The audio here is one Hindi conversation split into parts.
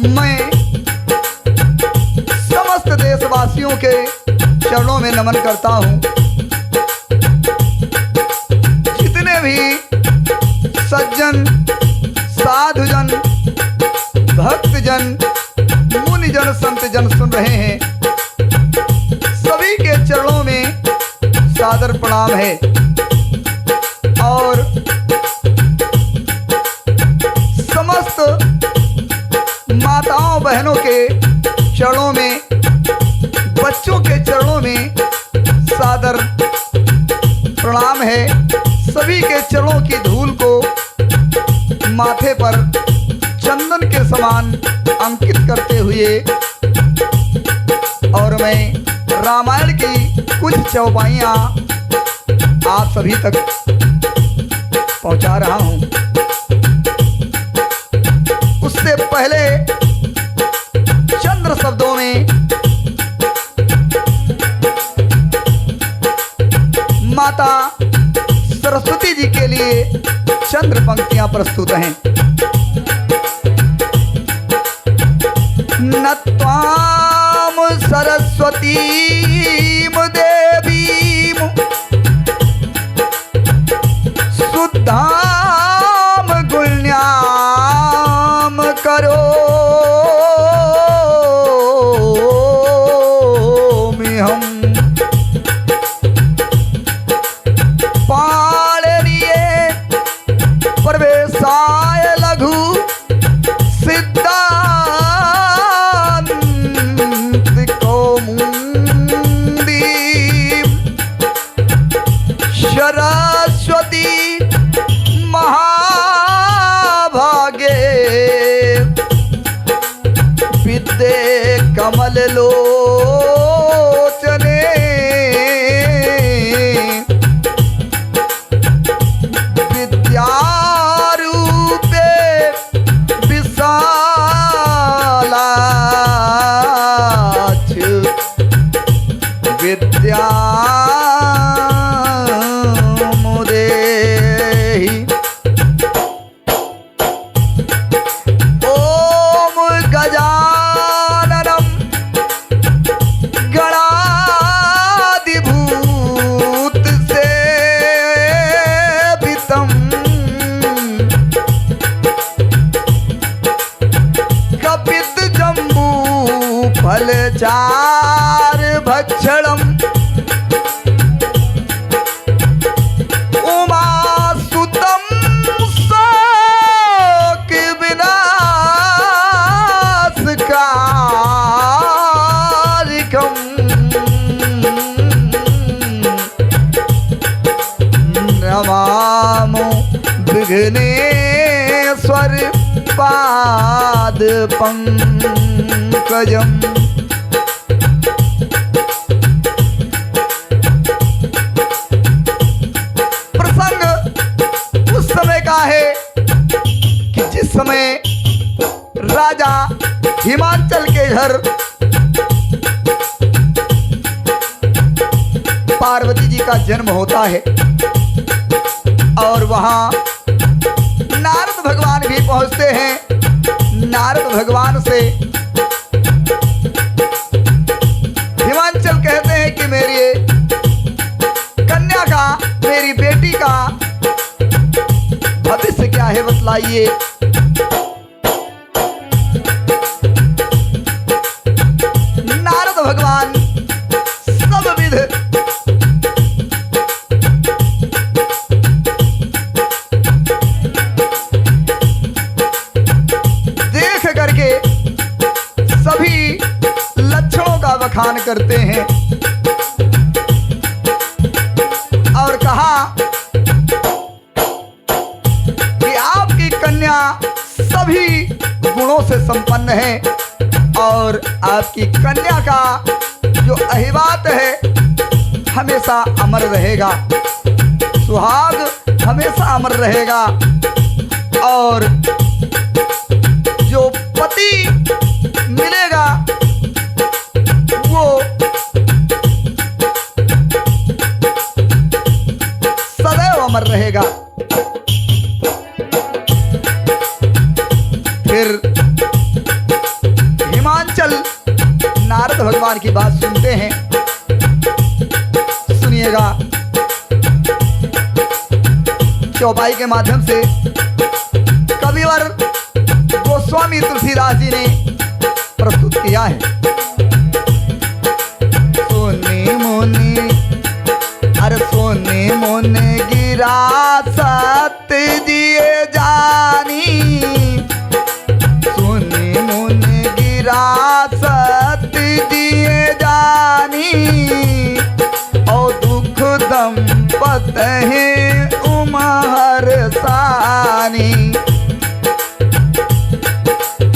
मैं समस्त देशवासियों के चरणों में नमन करता हूँ। जितने भी सज्जन, साधुजन, भक्तजन, मुनिजन, संतजन सुन रहे हैं, सभी के चरणों में सादर प्रणाम है। और समस्त माताओं बहनों के चरणों में, बच्चों के चरणों में सादर प्रणाम है। सभी के चरणों की धूल को माथे पर चंदन के समान अंकित करते हुए और मैं रामायण की कुछ चौपाइयाँ आप सभी तक पहुंचा रहा हूं। उससे पहले चंद्र शब्दों में माता सरस्वती जी के लिए चंद्र पंक्तियां प्रस्तुत हैं। नत्वाम सरस्वतीम देवीम शुद्धाम गुण्याम करो हम पाणिनीये प्रवेशाय लघु सिद्धांत कौमुदी सरस्वती महाभागे विद्ये कमल लोचने विद्यारूपे विशालाक्ष विद्यामुदेहि ओम गजाननम गणाधिभूत सेवितम कपित जम्बू फलचार भक्षणम उमासुतम शोक विनाशकारकम नमामो विघ्नेश्वर पाद पंकजम। प्रसंग उस समय का है कि जिस समय राजा हिमाचल के घर पार्वती जी का जन्म होता है और वहां नारद भगवान भी पहुंचते हैं। नारद भगवान से हिमाचल कहते हैं कि मेरी कन्या का, मेरी बेटी का भविष्य क्या है बतलाइए। नारद भगवान सब विध देख करके सभी लक्षणों का बखान करते हैं और कहा कि आपकी कन्या सभी गुणों से संपन्न है और आपकी कन्या का जो अहिवात है हमेशा अमर रहेगा, सुहाग हमेशा अमर रहेगा और जो पति मिलेगा वो सदैव अमर रहेगा। फिर हिमांचल नारद भगवान की बात सुनते हैं। सुनिएगा चौपाई के माध्यम से कविवर गोस्वामी तुलसीदास जी ने प्रस्तुत किया है। सोने मोने अरे सोने मोने गिरा सत्य जिए जानी, सोने मोने गिरा सत्य जिए जानी, और दुख दंपत है उमहर सानी।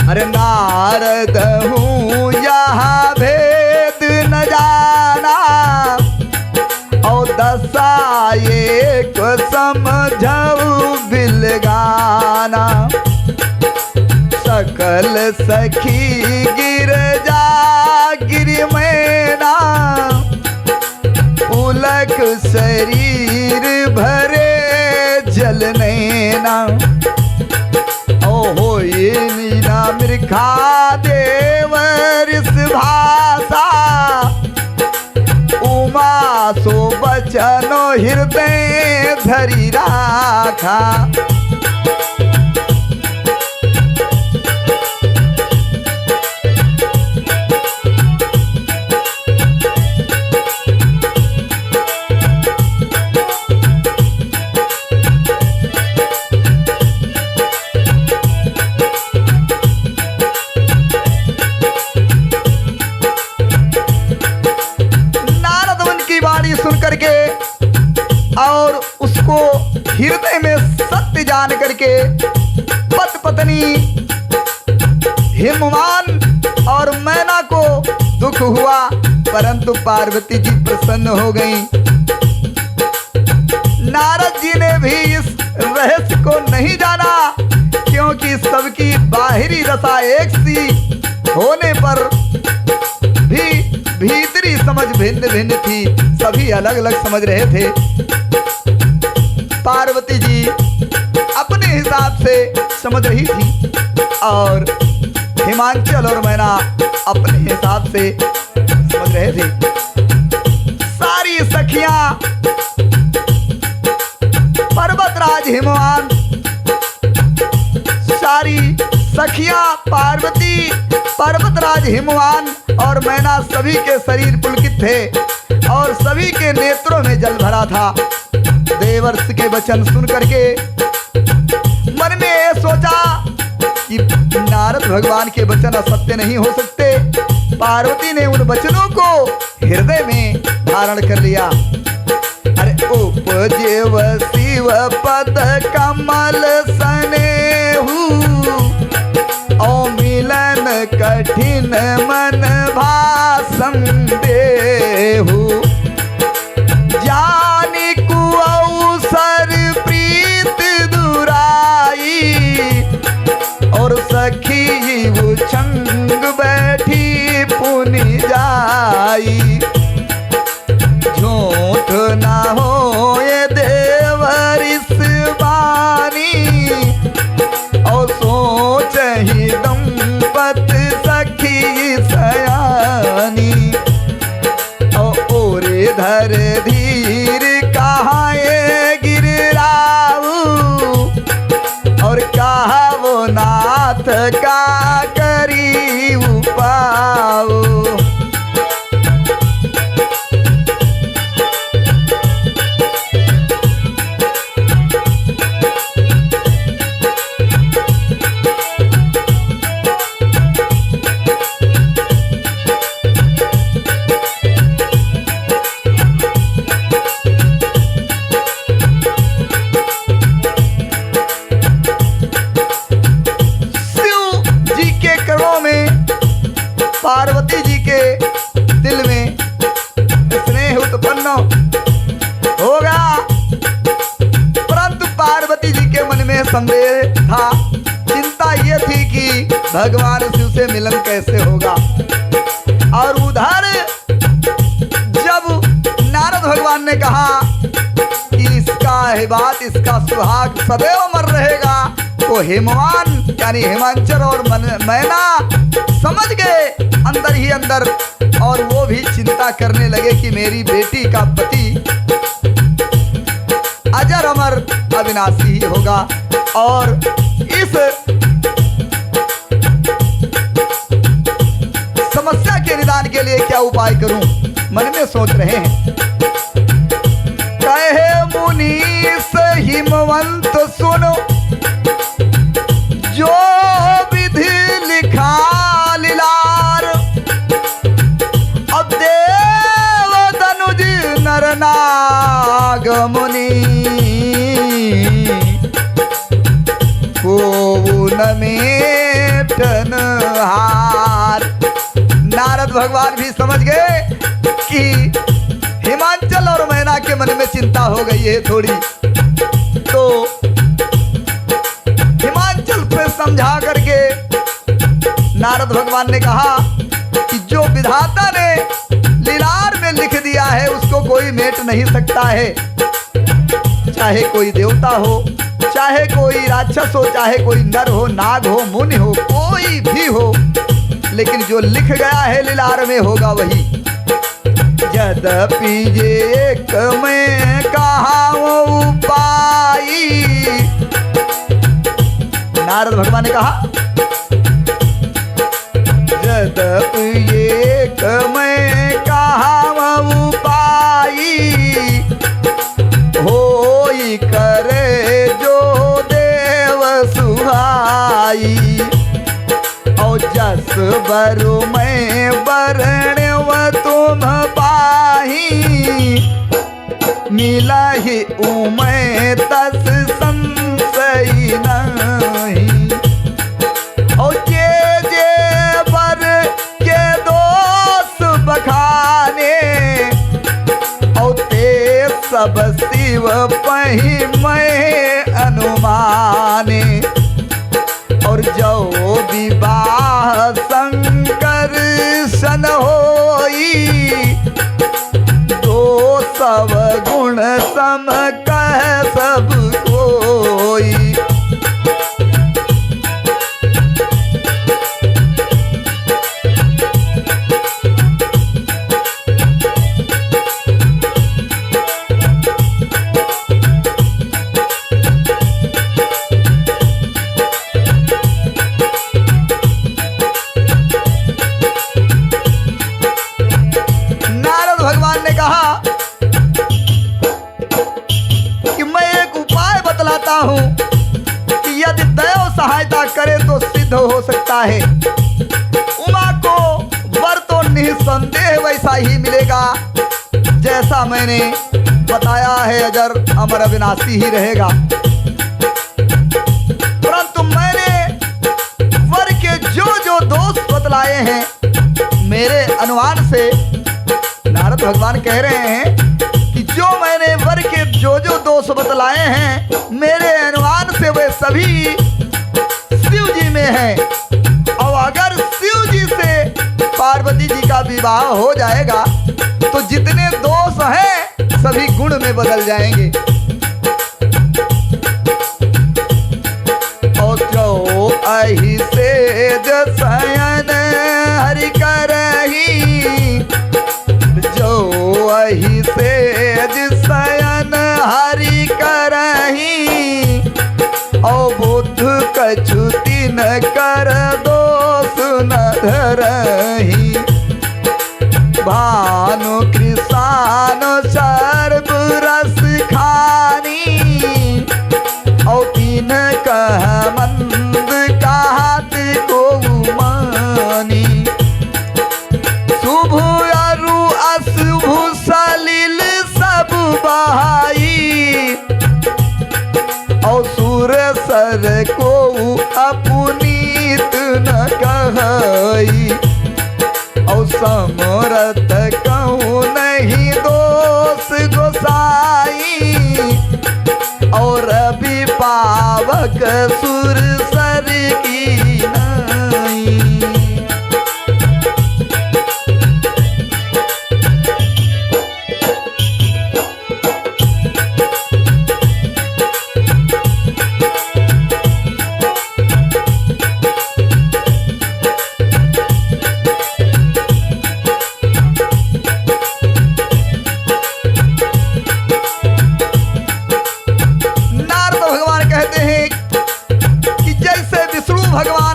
अरे नारद हूँ यह भेद न जाना, और दशा एक समझऊ बिलगाना। सकल सखी गिर जा गिर मैना, पुलक शरीर भरे जल नैना। ओहो ये नीना मृखा देवर इस भाषा, उमा सो बचनो हृदय धरी राखा। सुन करके और उसको हृदय में सत्य जान करके पत पत्नी हिमवान और मैना को दुख हुआ, परंतु पार्वती जी प्रसन्न हो गईं। नारद जी ने भी इस रहस्य को नहीं जाना, क्योंकि सबकी बाहरी दशा एक सी होने पर भी भीतरी समझ भिन्न भिन्न थी। सभी अलग अलग समझ रहे थे। पार्वती जी अपने हिसाब से समझ रही थी और हिमांचल और मैना अपने हिसाब से समझ रहे थे। सारी सखियां पर्वतराज हिमवान, सारी सखियां पार्वती, पर्वतराज हिमवान और मैना सभी के शरीर पुलकित थे और सभी के नेत्रों में जल भरा था। देवर्ष के वचन सुन करके मन में ये सोचा कि नारद भगवान के वचन असत्य नहीं हो सकते। पार्वती ने उन वचनों को हृदय में धारण कर लिया। अरे उपजेव शिव पद कमल सनेहु, ओ मिलन कठिन मन भाषण देहु। जानी कुअवसर प्रीत दुराई, और सखी उछंग बैठी पुनि जाई। झूठ ना हो ये देवर इस बानी, और सोच ही दंपत सखी सयानी। और धर धीर कहाए गिराऊ, और कहा वो नाथ का करी उपाऊ। पार्वती जी के दिल में स्नेह उत्पन्न होगा, परंतु पार्वती जी के मन में संदेह था। चिंता ये थी कि भगवान शिव से मिलन कैसे होगा। और उधर जब नारद भगवान ने कहा कि इसका है बात, इसका सुहाग सदैव अमर रहेगा, तो हिमवान यानी हिमांचल और मैना समझ गए अंदर ही अंदर, और वो भी चिंता करने लगे कि मेरी बेटी का पति अजर अमर अविनाशी ही होगा। और इस समस्या के निदान के लिए क्या उपाय करूं, मन में सोच रहे हैं। कहे मुनीस हिमवंत सुनो, जो विधि लिखा लीलार, अब देव दनुज नर नाग मुनि, को न मेटन हार। नारद भगवान भी समझ गए कि हिमांचल और मैना के मन में चिंता हो गई है थोड़ी, तो हिमांचल पे समझा करके नारद भगवान ने कहा कि जो विधाता ने लीलार में लिख दिया है उसको कोई मेट नहीं सकता है, चाहे कोई देवता हो, चाहे कोई राक्षस हो, चाहे कोई नर हो, नाग हो, मुनि हो, कोई भी हो, लेकिन जो लिख गया है लीलार में होगा वही। यद्यपि ये एक मैं कहा उपाय, नारद भगवान ने कहा यद्यपि ये एक मैं कहा उपाय, होई करे जो देव सुहाई, और जस बरु मैं बरण्यव तुम पाही, मिला ही उमै तस संशय नहीं, और जे बर के दोष बखाने, और ते सब शिव पही मैं अनुमाने, और जो विवाह शंकर सन होई, दो सब गुण सम कह सब कोई। हूं कि यदि दैव सहायता करे तो सिद्ध हो सकता है। उमा को वर तो निसंदेह वैसा ही मिलेगा जैसा मैंने बताया है, अजर अमर अविनाशी ही रहेगा। परंतु मैंने वर के जो जो दोष बतलाए हैं मेरे अनुमान से, नारद भगवान कह रहे हैं कि जो मैंने वर के जो जो दोष बतलाए हैं मेरे अनुमान से वे सभी शिव जी में हैं। और अगर शिव जी से पार्वती जी का विवाह हो जाएगा तो जितने दोष हैं सभी गुण में बदल जाएंगे। और जो अहि से जसयन हरि करही, जो अहि से जसयन हरि करही, और बुद्ध कछु न कर दोष न धरही, भानु कृष्ण सर्व रस खानी, और तीन कह मंद कहत को मानी, शुभ अरु अशुभ सलिल सब बहाई, और सुर सर को अपनीत न कहई, और समरथ कहूँ नहीं दोष गोसाई, और अभी पावक सुर सर की नहीं।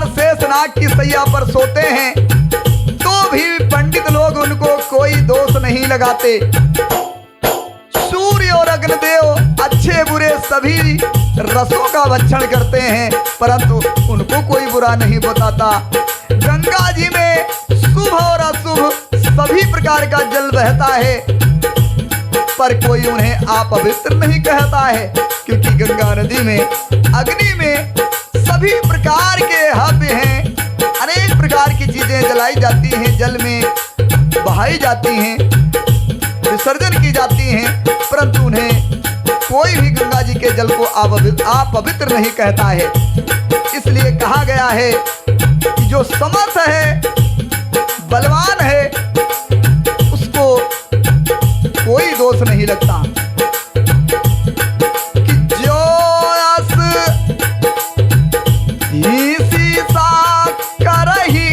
भगवान शेषनाग की सैया पर सोते हैं तो भी पंडित लोग उनको कोई दोष नहीं लगाते। सूर्य और अग्निदेव अच्छे बुरे सभी रसों का भक्षण करते हैं परंतु उनको कोई बुरा नहीं बताता। गंगा जी में शुभ और अशुभ सभी प्रकार का जल बहता है पर कोई उन्हें अपवित्र नहीं कहता है क्योंकि गंगा नदी में अग्नि में सभी प्रकार के हव्य हैं, अनेक प्रकार की चीजें जलाई जाती हैं, जल में बहाई जाती हैं, विसर्जन की जाती हैं परंतु उन्हें कोई भी गंगा जी के जल को अपवित्र नहीं कहता है। इसलिए कहा गया है कि जो समर्थ है, बलवान है, उसको कोई दोष नहीं लगता। कि जो अस इसी सा करही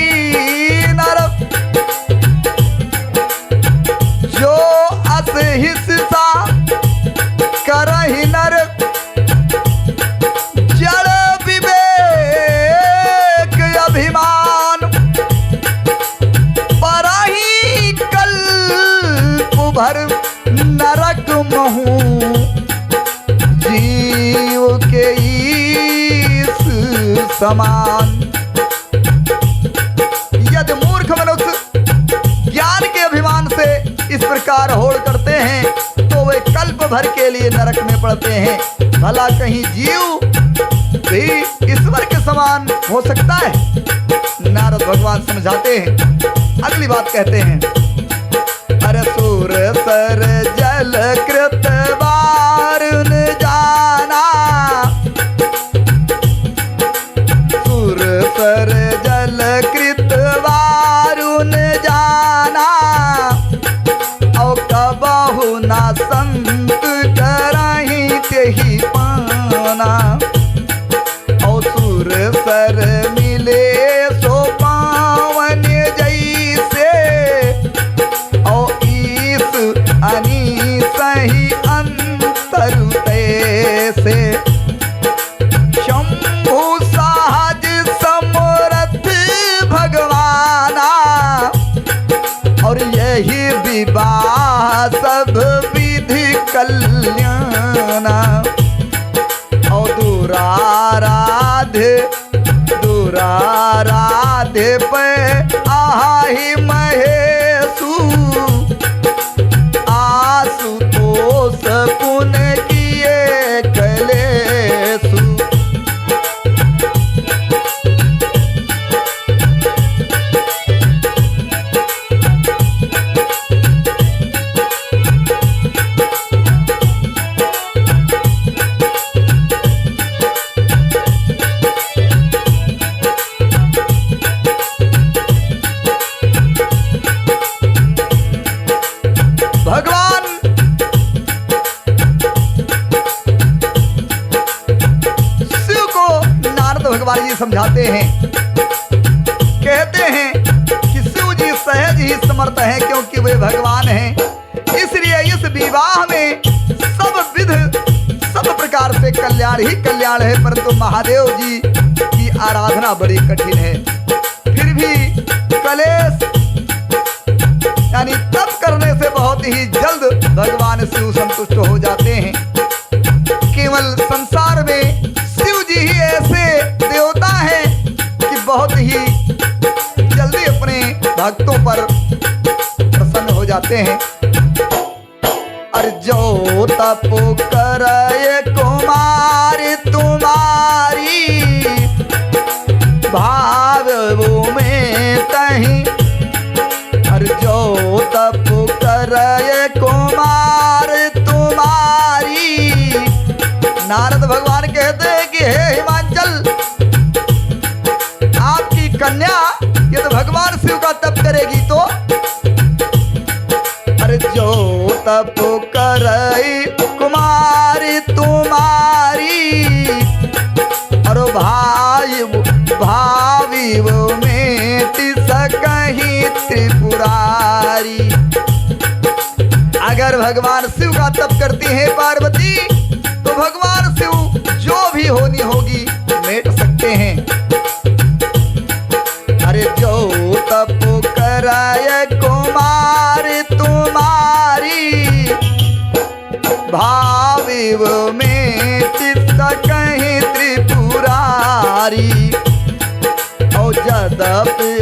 नर, जो अस हिस्सा करहि नर, जड़ विवेक अभिमान, परहि कल्प भर नरक महू, जीव के ईस समान। यदि मूर्ख मनुष्य ज्ञान के अभिमान से इस प्रकार होड़ करते हैं तो वे कल्प भर के लिए नरक में पड़ते हैं। भला कहीं जीव भी ईश्वर के समान हो सकता है? नारद भगवान समझाते हैं, अगली बात कहते हैं। अरे सुर सर जल कृत वारुन जाना, सुर सर जल कृत वारुन जाना, औ कबहु ना संत करहि तेहि पाना, औ सुर सर मिले सो पावन जैसे, औ ईस अनी सही अंतर तैसे, शंभु सहज समरथ भगवाना, और यही विवाह सब विधि कल्याणा, और दुराराध्य दुराराध्य पे आहि महेशु, आशुतोष पुन किए कलेशु। भगवान शिव को नारद भगवान जी समझाते हैं, कहते हैं कि शिव जी सहज ही समर्थ हैं क्योंकि वे भगवान हैं। इसलिए इस विवाह में सब विध सब प्रकार से कल्याण ही कल्याण है परंतु महादेव जी की आराधना बड़ी कठिन है। फिर भी कलेश यानी तप करने से बहुत ही जल्द भगवान शिव संतुष्ट हो जाते हैं। केवल संसार में शिव जी ही ऐसे देवता हैं कि बहुत ही जल्दी अपने भक्तों पर प्रसन्न हो जाते हैं। अर्जो तप करे कुमारी तुम्हारी, भाव वो में तहीं, अर्जो तप करे कुमार तुम्हारी। नारद भगवान कहते हैं कि हे हिमांचल, आपकी कन्या यदि भगवान शिव का तप करेगी तो अर्जो तप करे कुमारी तुम्हारी, और भाई भावी वो मेट सकही त्रिपुरारी। अगर भगवान शिव का तप करती है पार्वती तो भगवान शिव जो भी होनी होगी मेट सकते हैं। कुमारी। और जदपि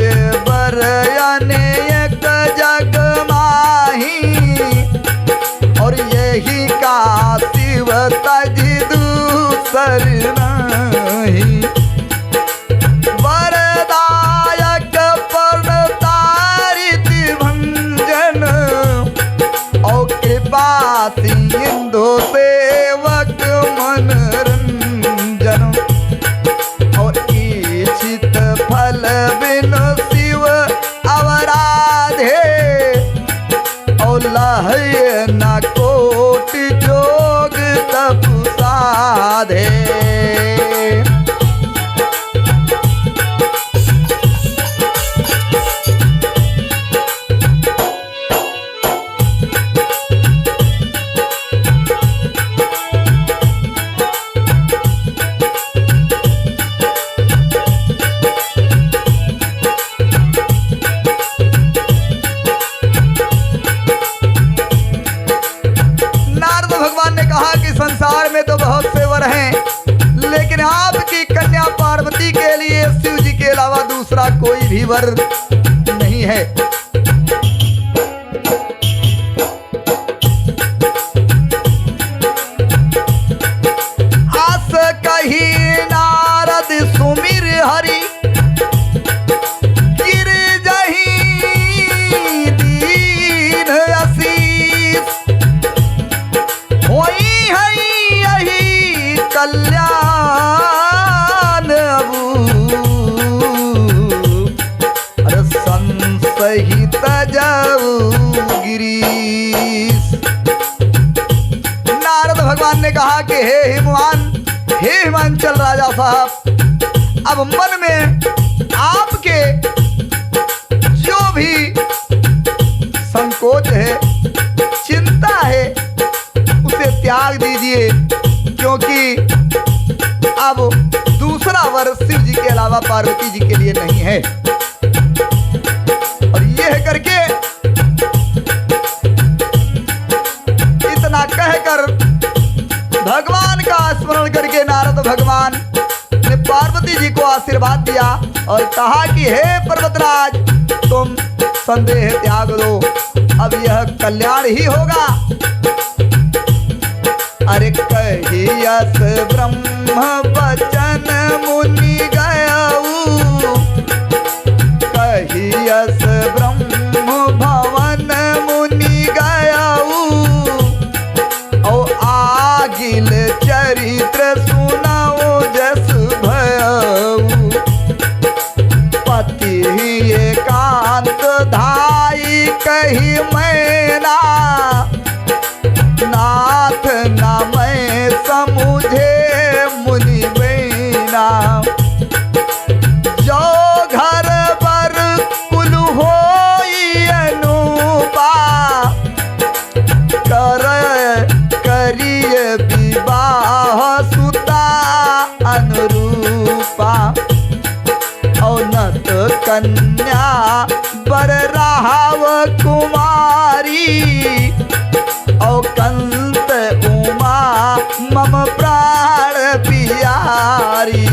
बर अनेक जग माही, और यही का शिव तज दूसर नहीं। वरदायक प्रणतारित भंजन, और कृपा सिंधु सेवक मनरंजन। और इच्छित फल बिनु शिव अवराधे, और लहय न कोट जोग तप साधे। संसार में तो बहुत से वर हैं, लेकिन आपकी कन्या पार्वती के लिए शिव जी के अलावा दूसरा कोई भी वर नहीं है। आस कही नारद सुमिर हरि, गिर जहीं दीन आशीष। होई कल्याण अरे संसहित जाऊ गिरीश। नारद भगवान ने कहा कि हे हिमवान, हे हिमांचल राजा साहब, अब मन में आपके जो भी संकोच है, चिंता है, उसे त्याग दीजिए, क्योंकि अब दूसरा वर शिव जी के अलावा पार्वती जी के लिए नहीं है। और यह करके इतना कहकर भगवान का स्मरण करके नारद भगवान ने पार्वती जी को आशीर्वाद दिया और कहा कि हे पर्वतराज, तुम संदेह त्याग दो, अब यह कल्याण ही होगा। अरे कहियस ब्रह्म वचन मुनि गयऊ, कहियस ब्रह्म भवन मुनि गयऊ। ओ आगिल चरित्र सुनाओ जस भयऊ, पति एकांत धाई कही मैना, नाथ ना मैं समुझे मुनि बैना। जो घर बर कुल होई अनूपा, करिए विवाह सुता अनुरूपा। औनत कन्या बर राहव कुमारी, औ कंत उमा मम प्राण पियारी।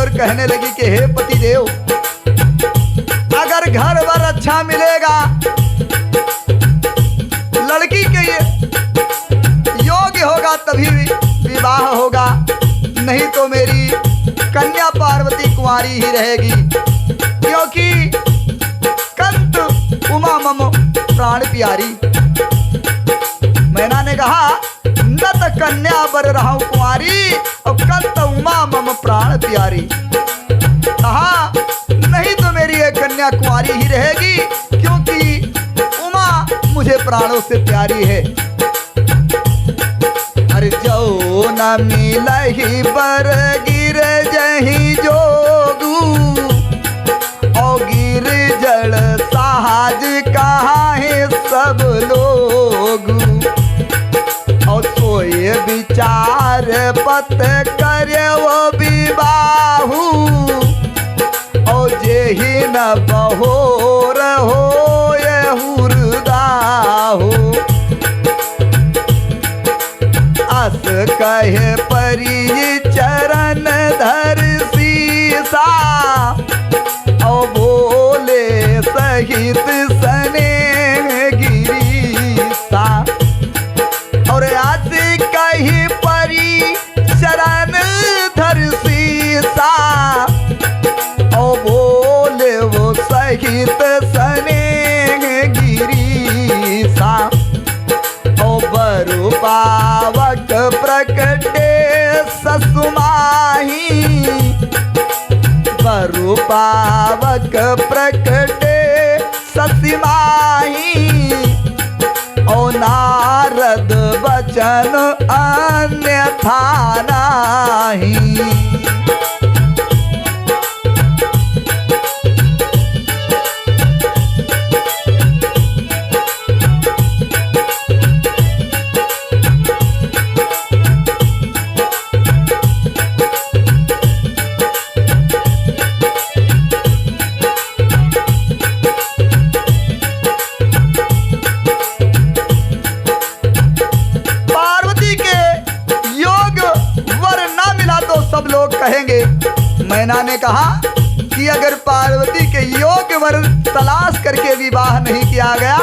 कहने लगी कि हे पतिदेव, अगर घर वर अच्छा मिलेगा, लड़की के योग्य होगा तभी विवाह होगा, नहीं तो मेरी कन्या पार्वती कुंवारी ही रहेगी, क्योंकि कंत उमा मम प्राण प्यारी। मैना ने कहा नत कन्या बर रहूं कुंवारी, और कंत उमा मम प्राण प्यारी। कहा नहीं तो मेरी एक कन्या कुंवारी ही रहेगी, क्योंकि उमा मुझे प्राणों से प्यारी है। मिलही बर गिर जही जोगू और गिर जड़ साज कहाँ है सब लोग और सोए विचार पत करे वो विवाहू और जेहि न बहोर हो ये हुरदाहू अस कहे परी चरण धर सीसा और बोले सहित सने गिरीसा और आज कही परी चरण धर सीसा और बोले वो सहित सने गिरीसा और बरु पावक प्रकटे ससुमाही बरु पावक प्रकटे ससुमाही ओ नारद वचन अन्यथा नाही। सब लोग कहेंगे। मैना ने कहा कि अगर पार्वती के योग्य वर तलाश करके विवाह नहीं किया गया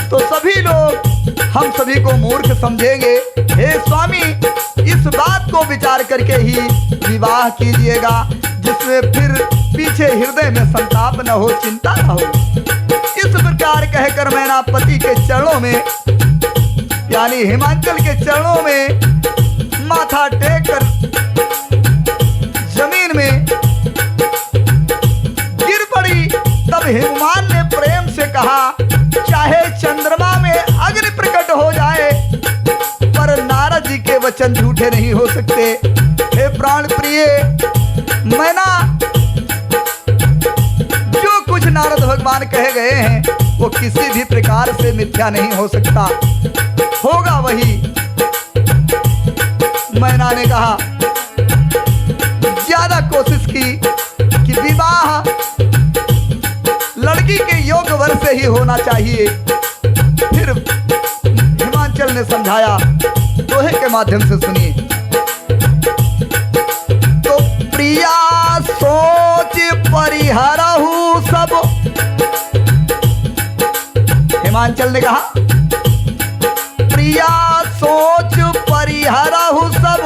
तो सभी लोग हम सभी को मूर्ख समझेंगे। हे स्वामी, इस बात को विचार करके ही विवाह कीजिएगा जिसमें फिर पीछे हृदय में संताप न हो, चिंता न हो। इस प्रकार कहकर मैना पति के चरणों में यानी हिमांचल के चरणों में माथा टेक कर जमीन में गिर पड़ी। तब हिमवान ने प्रेम से कहा, चाहे चंद्रमा में अग्नि प्रकट हो जाए पर नारद जी के वचन झूठे नहीं हो सकते। हे प्राण प्रिय मैना, जो कुछ नारद भगवान कहे गए हैं वो किसी भी प्रकार से मिथ्या नहीं हो सकता, होगा वही। मैना ने कहा, ज्यादा कोशिश की कि विवाह लड़की के योग्य वर से ही होना चाहिए। फिर हिमांचल ने समझाया, दोहे के माध्यम से सुनिए। तो प्रिया सोच परिहरहु सब, हिमांचल ने कहा प्रिया सोच परिहरहु सब,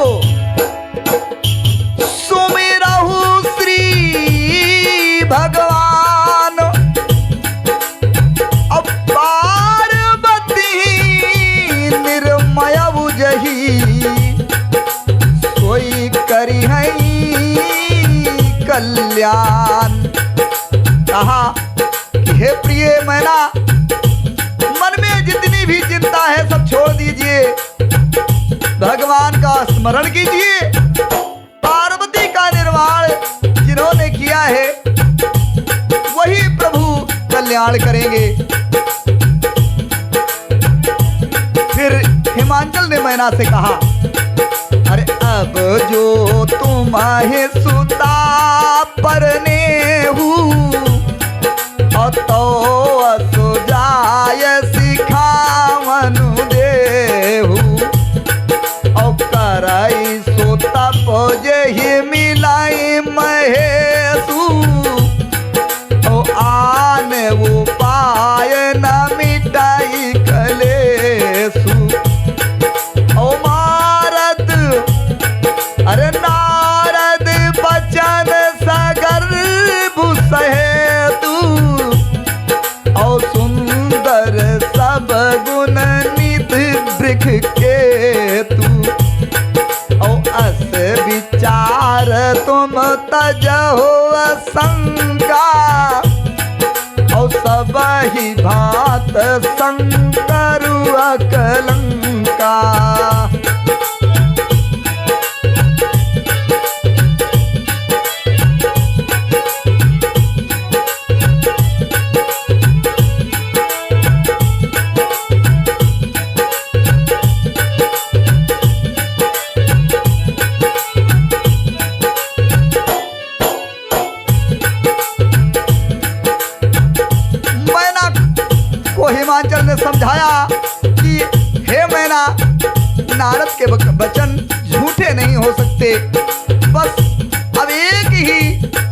सुमिरहु श्री भगवान। अब पार्वती निर्मय बुझही, सोई करी है कल्याण। कहा कि हे प्रिय मैना, मन में जितनी भी चिंता है सब छोड़ दीजिए, भगवान का स्मरण कीजिए। पार्वती का निर्माण जिन्होंने किया है वही प्रभु कल्याण करेंगे। फिर हिमांचल ने मैना से कहा, अरे अब जो तुम्हें सुता परने तो सुजाय सिखावनु देहु, और कराई सोता पोजे ही मिलाई महेशु, ओ आने वो पाय न मिटाई कलेसु। ओ मारद, अरे नारद बचन सगर भूसहे तू, और सुंदर सब गुण नित वृक्ष के तू, और अस विचार तुम तजहो शंका, और सब ही भात शंकर अकलंका। ने समझाया कि हे मैना, नारद के वचन झूठे नहीं हो सकते, बस अब एक ही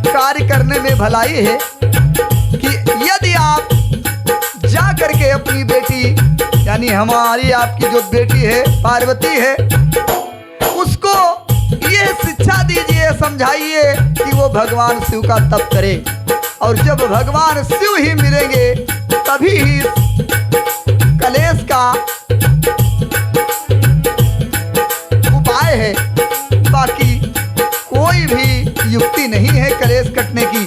कार्य करने में भलाई है कि यदि आप जा करके अपनी बेटी, यानी हमारी आपकी जो बेटी है पार्वती है, उसको ये शिक्षा दीजिए, समझाइए कि वो भगवान शिव का तप करे, और जब भगवान शिव ही मिलेंगे तभी ही कलेश का उपाय है, बाकी कोई भी युक्ति नहीं है कलेश कटने की।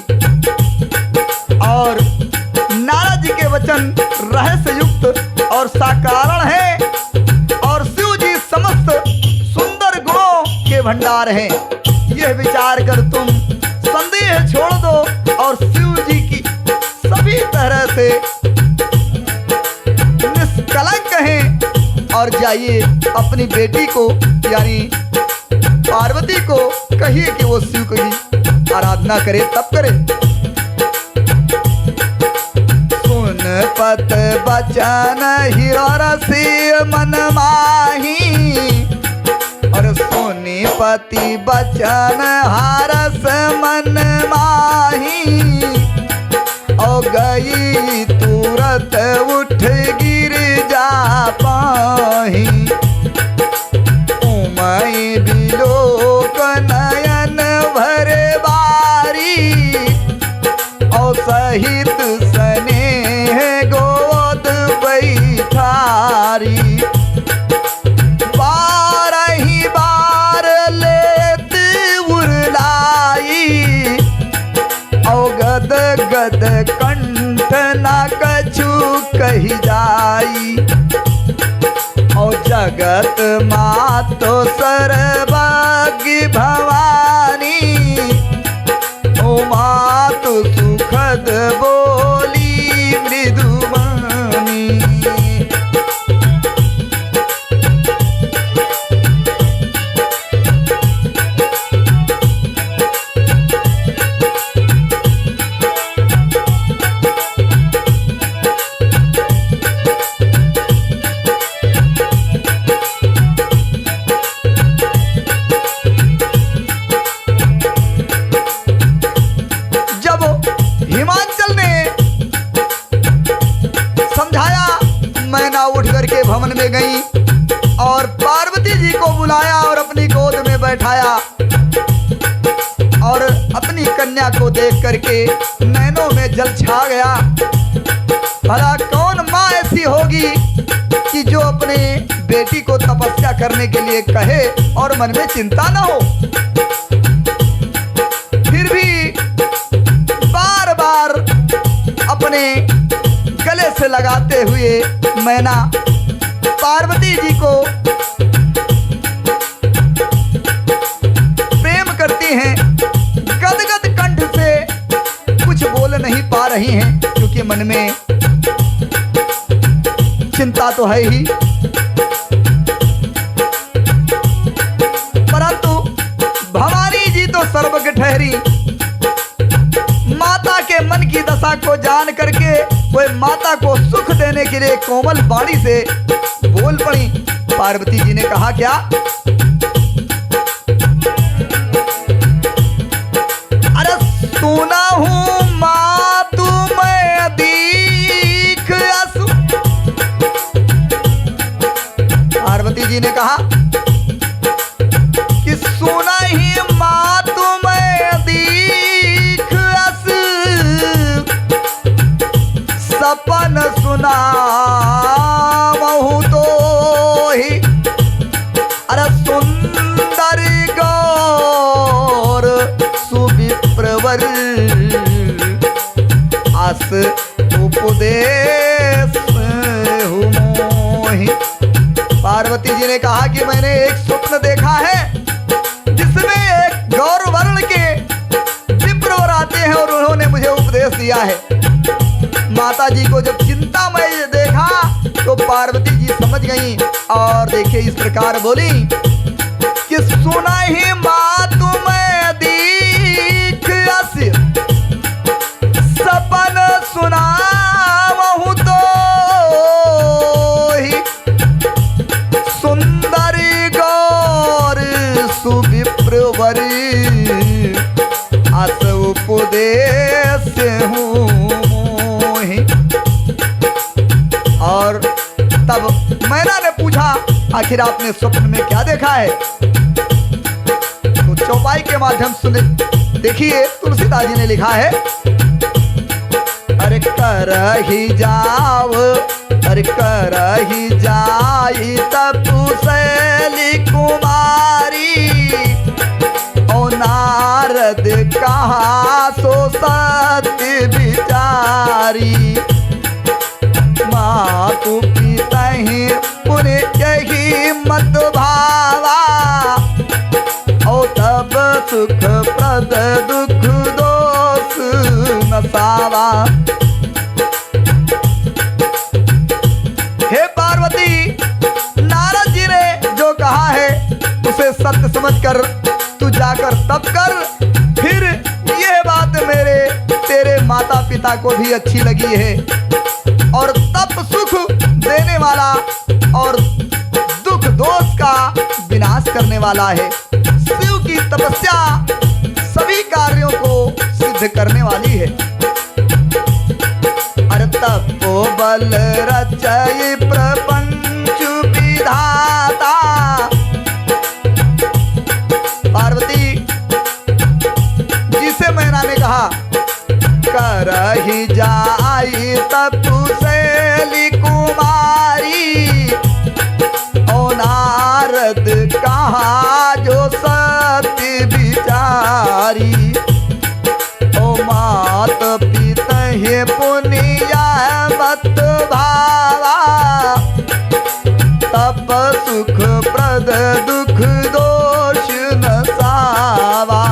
और नारद जी के वचन रहस्य युक्त और साकारण है, और शिव जी समस्त सुंदर गुणों के भंडार हैं। यह विचार कर तुम संदेह छोड़ दो और शिव जी की सभी तरह से निष्कलंक हैं, और जाइए अपनी बेटी को यानी पार्वती को कहिए कि वो शिव की आराधना करे, तप करे। सुन पत बचन हिरो रसी मन माही, और सोनी पति बचन हारस मन माही, ओ गई तुरत उठ गिर जा पाही, उमई बिलोक नयन भर बारी, और सहित स्नेह गोद बैठारी, बारही बार लेत उरलाई, और गद गद कंठ न कछु कही जाई, और जगत मातो सर्वज्ञ भवानी, ओ मातु सुखद बोली मृदुवानी। भवन में गई और पार्वती जी को बुलाया और अपनी गोद में बैठाया, और अपनी कन्या को देख करके नैनों में जल छा गया। भला कौन माँ ऐसी होगी कि जो अपने बेटी को तपस्या करने के लिए कहे और मन में चिंता न हो। फिर भी बार बार अपने गले से लगाते हुए मैना पार्वती जी को प्रेम करती हैं, गदगद कंठ से कुछ बोल नहीं पा रही हैं, क्योंकि मन में चिंता तो है ही, परंतु भवानी जी तो सर्वज्ञ ठहरी। माता के मन की दशा को जान करके वह माता को सुख देने के लिए कोमल वाणी से बोल पड़ी। पार्वती जी ने कहा क्या? अरे सुना हूं माँ तू मैं दीख असु। पार्वती जी ने कहा कि सुना ही माँ तू मैं दीख अस, सपन सुना तो ही अरे सुंदर गौर सुविप्रवर आस उपदेश मोहि। पार्वती जी ने कहा कि मैंने एक स्वप्न देखा है जिसमें एक गौर वर्ण के विप्रवर आते हैं और उन्होंने मुझे उपदेश दिया है। माता जी को जब चिंता में देखा तो पार्वती जी समझ गई और देखिए इस प्रकार बोली कि सुना ही माँ तुम्हें दीख अस, सपन सुना तो प्रवरी आस उपदेश हूँ मोहि। और तब मैना ने पूछा, आखिर आपने स्वप्न में क्या देखा है? तो चौपाई के माध्यम सुने देखिए, तुलसीदास जी ने लिखा है, अरे करही जाव, अरे करही जाई तपुशैली कुमारी, ओ नारद कहा सो सत्य विचारी। मातु पितहि पुनि यही मत भावा, ओ तब सुख प्रद दुख दोष नसावा। हे पार्वती, नारद जी ने जो कहा है उसे सत्य समझकर तू जाकर तप कर। फिर यह बात मेरे तेरे माता पिता को भी अच्छी लगी है और तप सुख देने वाला और दुख दोष का विनाश करने वाला है। शिव की तपस्या सभी कार्यों को सिद्ध करने वाली है। अरे तपोबल रचय प्रपंच विधाता। पार्वती, जिसे मैना ने कहा करही जाई तपुशैली कुमारी, ओ नारद कहा जो सत्य विचारी। ओ मात पितहि पुनिया मत भावा, तप सुख प्रद दुख दोष नसावा।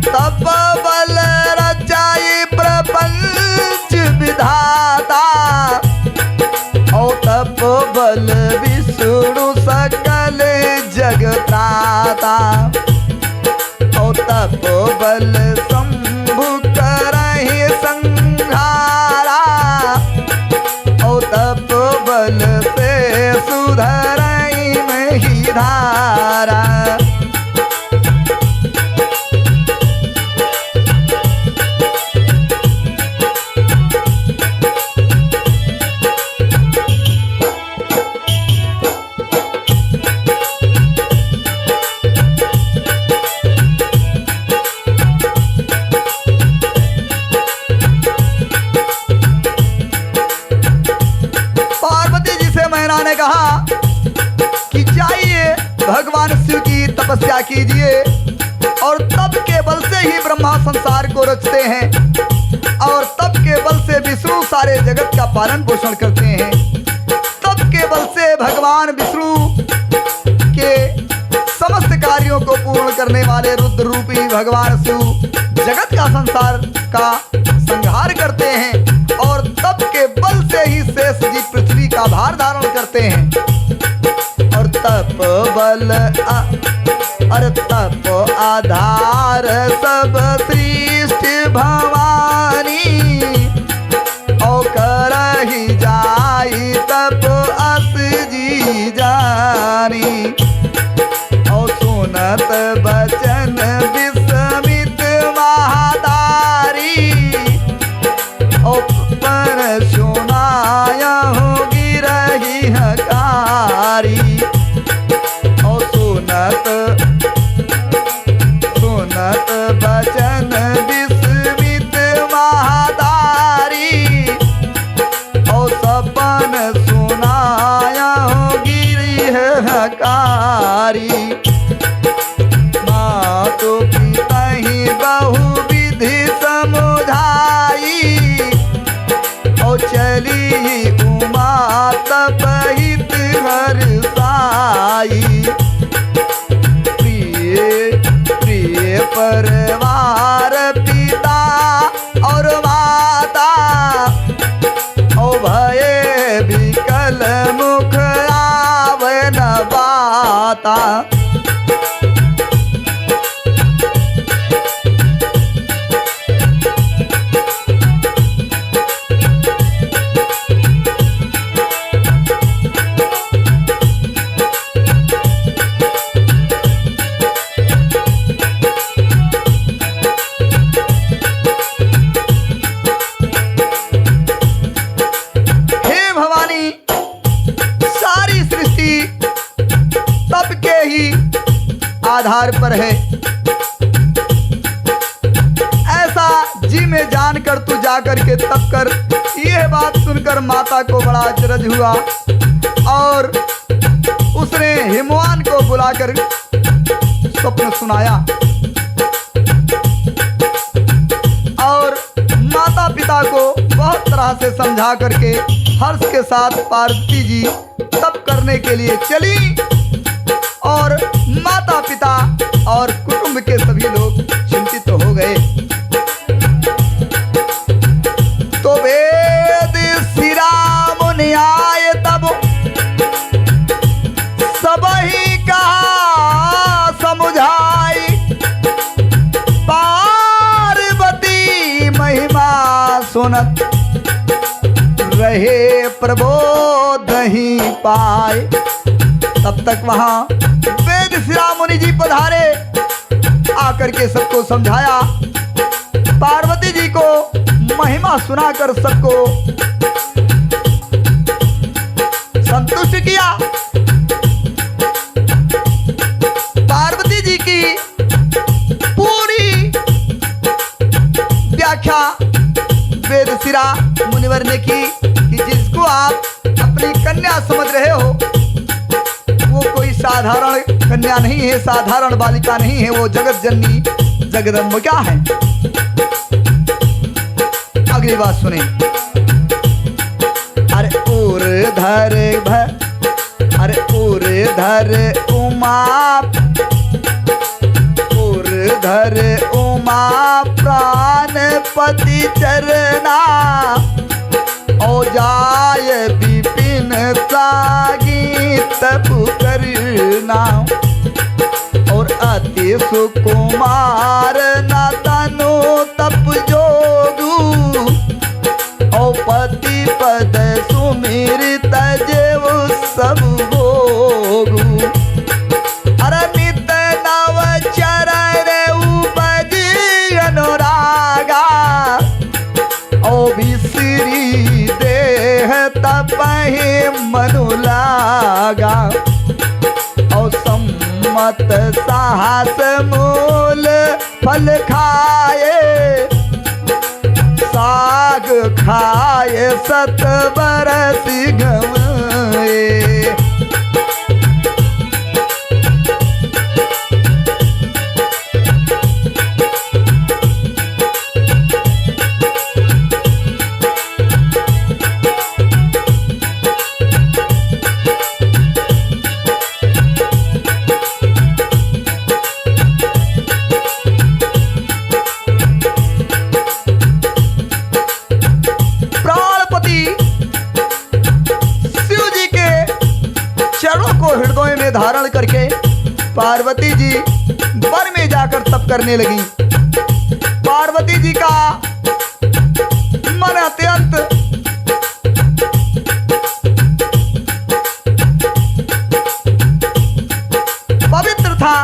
तप बल रचाई प्रपंच विधाता, ओ तप बल विष्णु सकल जग त्राता। ओ तप बल शंभु करहि संहारा, ओ तप बल से सुधरहि मही धारा। ने कहा कि जाइए भगवान शिव की तपस्या कीजिए और तप के बल से ही ब्रह्मा संसार को रचते हैं और तप के बल से विष्णु सारे जगत का पालन पोषण करते हैं। तप के बल से भगवान विष्णु के समस्त कार्यों को पूर्ण करने वाले रुद्र रूपी भगवान शिव जगत का संसार का संहार करते हैं और तप के बल से ही शेष जी पृथ्वी का भार धारण करते हैं। और तप बल अरे तप आधार सब सृष्टि भवानी, ओ करहि जाई तप अस जी जानी। ओ सुनत बचन विस्मित महातारी, ओ पर सुनाया हो गिरही हकारी। ओ सुनत बचन विस्मित महातारी, ओ सपन सुनाया हो गिरही हकारी। आधार पर है। ऐसा जी में जानकर तू जाकर के तप कर। यह बात सुनकर माता को बड़ा अचरज हुआ और उसने हिमवान को बुलाकर स्वप्न सुनाया और माता पिता को बहुत तरह से समझा करके हर्ष के साथ पार्वती जी तप करने के लिए चली और माता पिता और कुटुंब के सभी लोग चिंतित हो गए। तो वेद श्री राम ने आए तब सबही कहा समुझाई, पार्वती महिमा सुनत रहे प्रबोध ही पाए। तब तक वहां वेद श्री राम मुनि जी पधारे, आकर के सबको समझाया, पार्वती जी को महिमा सुनाकर सबको संतुष्ट किया। पार्वती जी की पूरी व्याख्या वेद शिरा मुनिवर ने की कि जिसको आप अपनी कन्या समझ रहे हो वो कोई साधारण कन्या नहीं है, साधारण बालिका नहीं है, वो जगत जननी जगदम्बिका है। अगली बात सुने। अरे ऊर्ध्वर अरे ऊर्ध्वर उमा प्राणपति चरना, ओ जाय विपिन सागी तप करना, और अति सुकुमार न तनु तप जोगु, ओ पति पद सुमिरित जेव सब भोगु। अरे नित नव चरण उपजी अनुरागा, ओ विसरी देह तपहि मनु लागा, ओ सम्मत साहस मूल फल खाए, साग खाए सत बरस गवाए। हृदय में धारण करके पार्वती जी वर में जाकर तप करने लगी। पार्वती जी का मन अत्यंत पवित्र था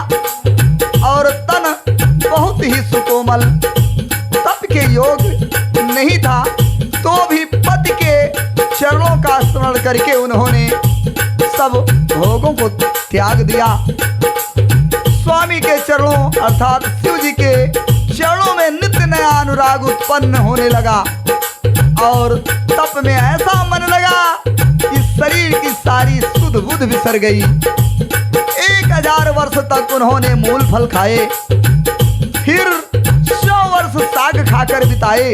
और तन बहुत ही सुकोमल, तप के योग नहीं था, तो भी पति के चरणों का स्मरण करके उन्होंने सब भोगों को त्याग दिया। स्वामी के चरणों अर्थात शिव जी के चरणों में नित्य नया अनुराग उत्पन्न होने लगा और तप में ऐसा मन लगा कि शरीर की सारी सुध बुध बिसर गई। 1000 वर्ष तक उन्होंने मूल फल खाए, फिर 100 वर्ष साग खाकर बिताए।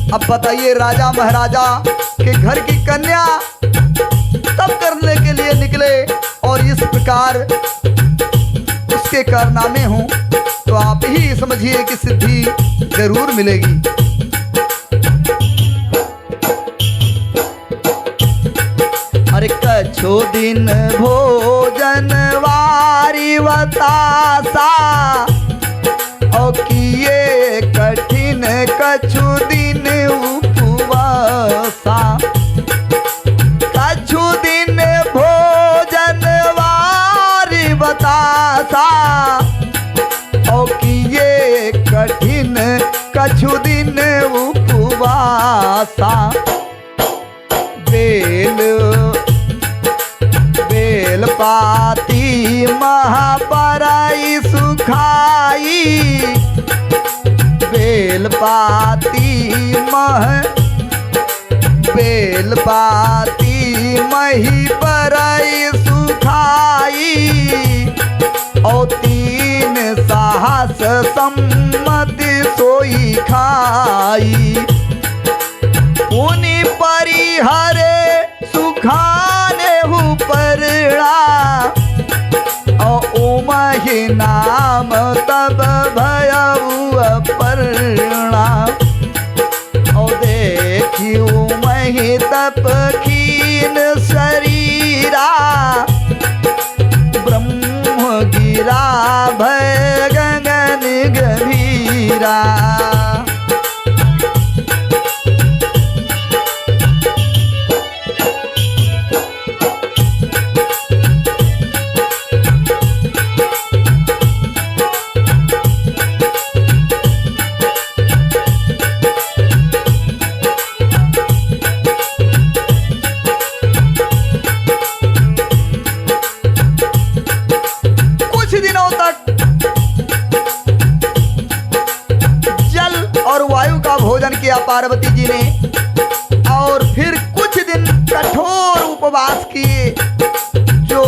अब बताइए, राजा महाराजा के घर की कन्या तप करने के लिए निकले और इस प्रकार उसके कारनामे हों, तो आप ही समझिए कि सिद्धि जरूर मिलेगी। अरे कछु दिन भोजन वारी बतासा, और किए कठिन कछु दिन उपवासा, कछु दिन भोजन वारी बतासा, और किए कठिन कछु दिन उपवासा। बेल पाती महापराई सुखाई बेलपाती मही पराई सुखाई और 3 साहस सम्मति सोई खाई उनि परिहरे सुखाने हु परड़ा और उमहि नाम तब भयउ अपरଣା और देखी उमहि तप खीन शरीरा ब्रह्म गिरा भय गगन गभीरा। भोजन किया पार्वती जी ने और फिर कुछ दिन कठोर उपवास किए। जो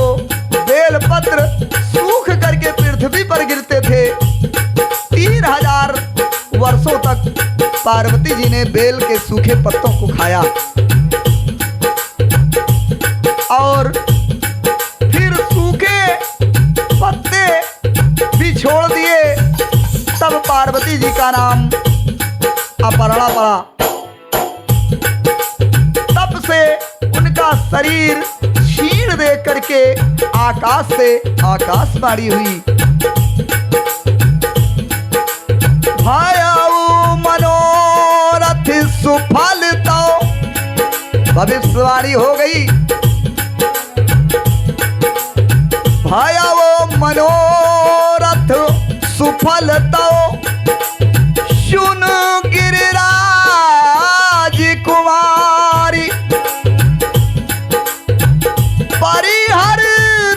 बेलपत्र सूख करके पृथ्वी पर गिरते थे 3000 वर्षों तक पार्वती जी ने बेल के सूखे पत्तों को खाया और फिर सूखे पत्ते भी छोड़ दिए। तब पार्वती जी का नाम अपरଣା पड़ा। तब से उनका शरीर क्षीण देख करके आकाश से आकाशवाणी हुई। भयउ मनोरथ सुफल तो भविष्यवाणी हो गई। भयउ मनोरथ सुफल तो सुन गिरिराज कुमारी परिहर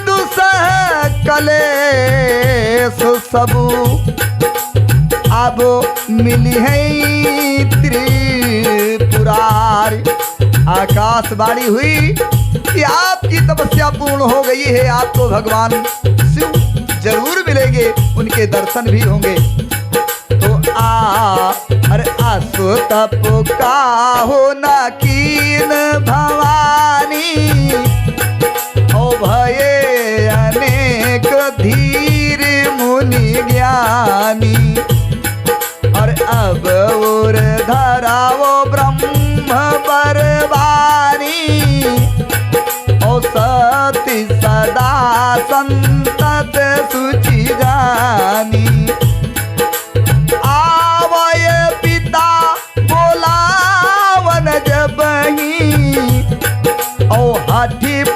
दुसह कलेश सबू अब मिली है त्रिपुरारी। आकाशवाणी हुई कि आपकी तपस्या पूर्ण हो गई है, आपको भगवान शिव जरूर मिलेंगे, उनके दर्शन भी होंगे। अरे आसु तप काहु न कीन भवानी ओ भये अनेक धीर मुनि ज्ञानी। और अब उर धरावो ब्रह्म बरबानी ओ सती सदा संतत सुचि जानी।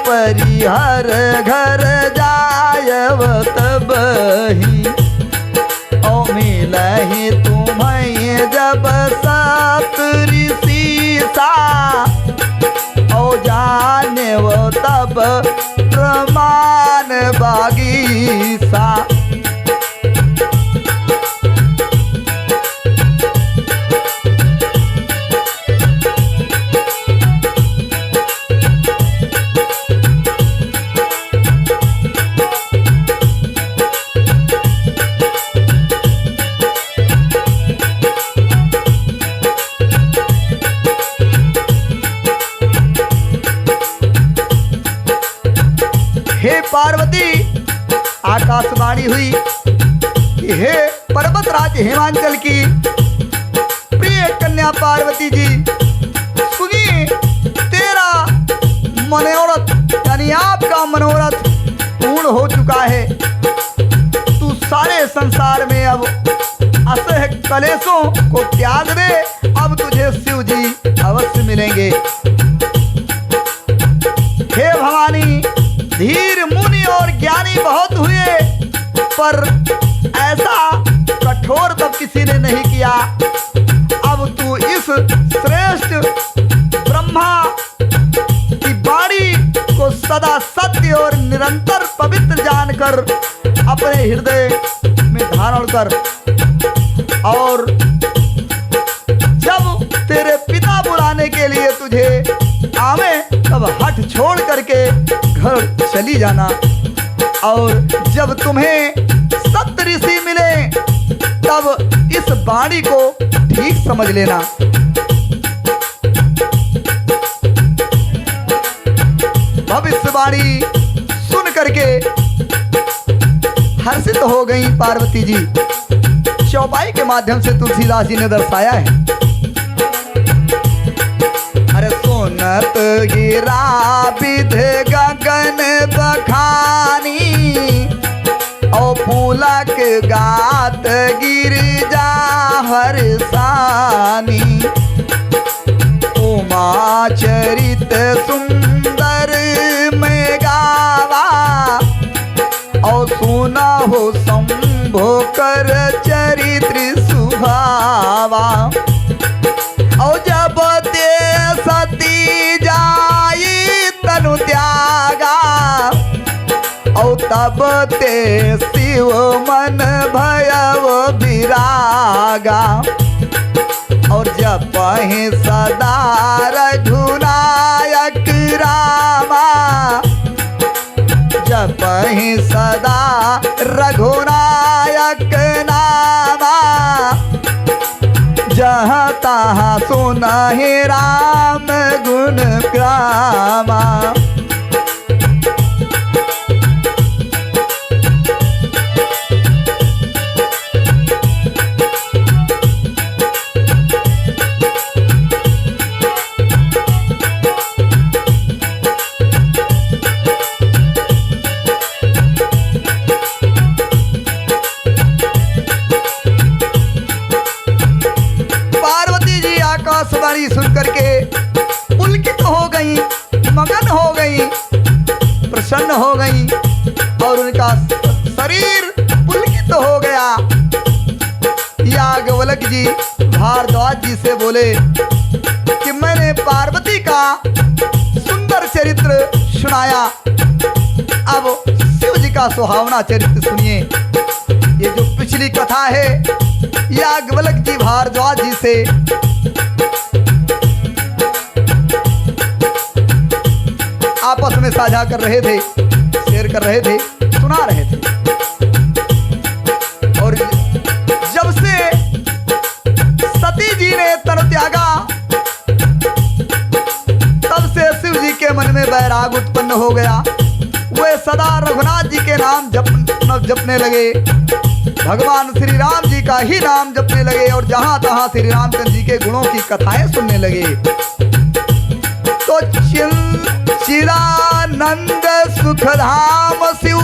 परिहर घर जायव तबही ओ मिलहि तुम्हें जब सप्तऋषि सा ओ जाने वो तब प्रमाण बागीसा। हे पार्वती आकाशवाणी हुई कि हे पर्वत राज हिमांचल की प्रिय कन्या पार्वती जी सुनिए, तेरा मनोरथ यानी आपका मनोरथ पूर्ण हो चुका है। तू सारे संसार में अब असह कलेशों को त्याग दे, अब तुझे शिव जी अवश्य मिलेंगे। हे भवानी, धीर मुनि और ज्ञानी बहुत हुए पर ऐसा कठोर तब किसी ने नहीं किया। अब तू इस श्रेष्ठ ब्रह्मा की वाणी को सदा सत्य और निरंतर पवित्र जान कर अपने हृदय में धारण कर, और जब तेरे पिता बुलाने के लिए तुझे आवे तब हट छोड़ करके घर चली जाना। और जब तुम्हें सप्त ऋषि मिले तब इस वाणी को ठीक समझ लेना। भविष्यवाणी सुन करके हर्षित हो गई पार्वती जी। चौपाई के माध्यम से तुलसीदास जी ने दर्शाया है। अरे सुनत गिरा विध गगन बखानी, और फूलक गात गिरिजा हर्षानी। उमा चरित सुंदर में गावा, और सुना हो शंभो कर चरित्र सुहावा। और जब ते सती जाई तनु त्यागा, और तब ते शिव मन भयव विरागा। और जब पहि सदा रघुनायक रामा, जब पहि सदा रघुनायक नामा। जहाँ तहाँ सुनहि राम गुण ग्रामा। आकाशवाणी सुन करके पुलकित हो गई, मगन हो गई, प्रसन्न हो गई, और उनका शरीर पुलकित हो गया। याज्ञवल्क्य जी भारद्वाज जी से बोले कि मैंने पार्वती का सुंदर चरित्र सुनाया, अब शिव जी का सुहावना चरित्र सुनिए। ये जो पिछली कथा है याज्ञवल्क्य जी भारद्वाज जी से आपस में साझा कर रहे थे, शेयर कर रहे थे, सुना रहे थे। और जब से सती जी ने तन त्यागा तब से शिव जी के मन में वैराग उत्पन्न हो गया। वे सदा रघुनाथ जी के नाम जपने लगे, भगवान श्री राम जी का ही नाम जपने लगे, और जहां तहां श्री रामचंद्र जी के गुणों की कथाएं सुनने लगे। तो चिदानंद सुखधाम शिव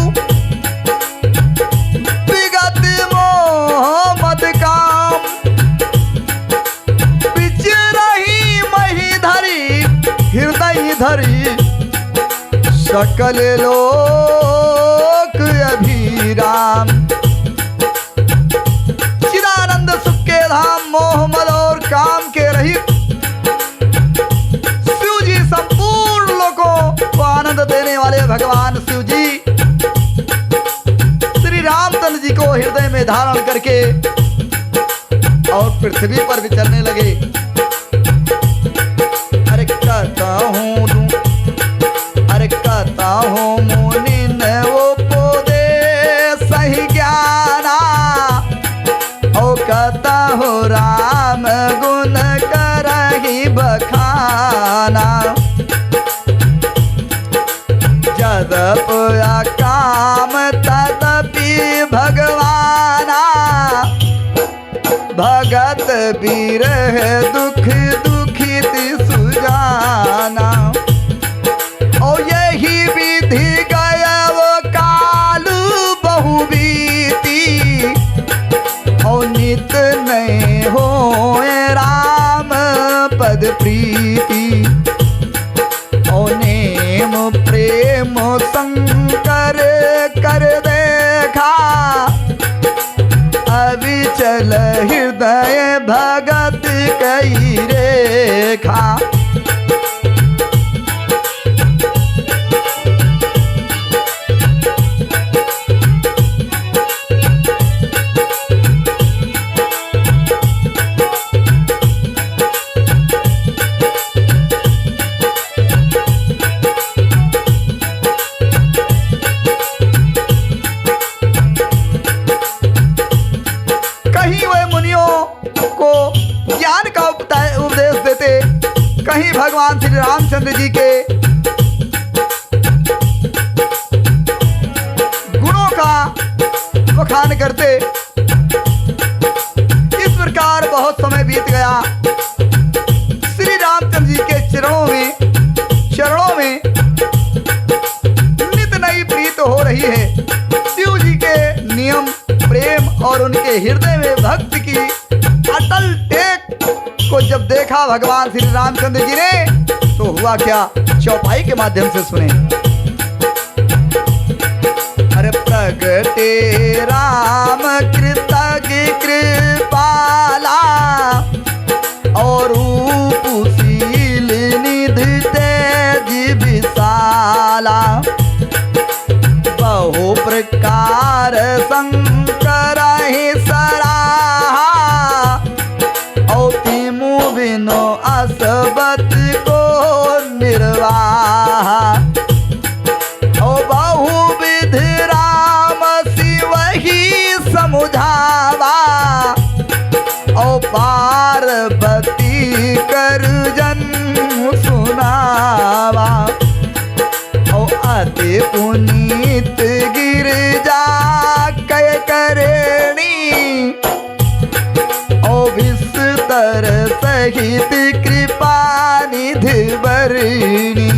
विगत मोह मद काम। बिचरही मही धरी हृदय धरी, सकल लोक अभिराम। चिदानंद सुख के धाम, मोह मद और काम के रहित आनंद देने वाले भगवान शिव जी श्री रामचंद्र जी को हृदय में धारण करके और पृथ्वी पर विचरने लगे। अरे कहता हूँ मुनि ने वो पोदे सही ज्ञाना, ओ कहता हूँ राम गुण करही बखाना। जदप काम तदपि भगवाना, भगत बिरह दुख दुखित सुजाना। और यही विधि गय वो कालू बहु बीती, और नित नहीं हो राम पद प्रीति। और नेम प्रेम शंकर कर देखा, अविचल हृदय भगत कई रेखा। भगवान श्री रामचंद्र जी के गुणों का बखान करते। इस प्रकार बहुत समय बीत गया। श्री रामचंद्र जी के चरणों में नित नई प्रीत हो रही है। शिव जी के नियम, प्रेम और उनके हृदय में भक्ति की अटल टेक को जब देखा भगवान श्री रामचंद्र जी ने, तो हुआ क्या, चौपाई के माध्यम से सुने। अरे प्रगटे राम कृतज्ञ कृपाला और रूपशील निधि तेज विशाला, बहु प्रकार शंकर ही सराहा और तिमु बिनो असबत को निर्वाहा। ओ बहुविध राम शिव ही समुझावा ओ पार्वती कर जन्म सुनावा। ओ अति पुनीत गिरजा कय करेणी ओ विस्तर सहित कृपा निधि बरणी।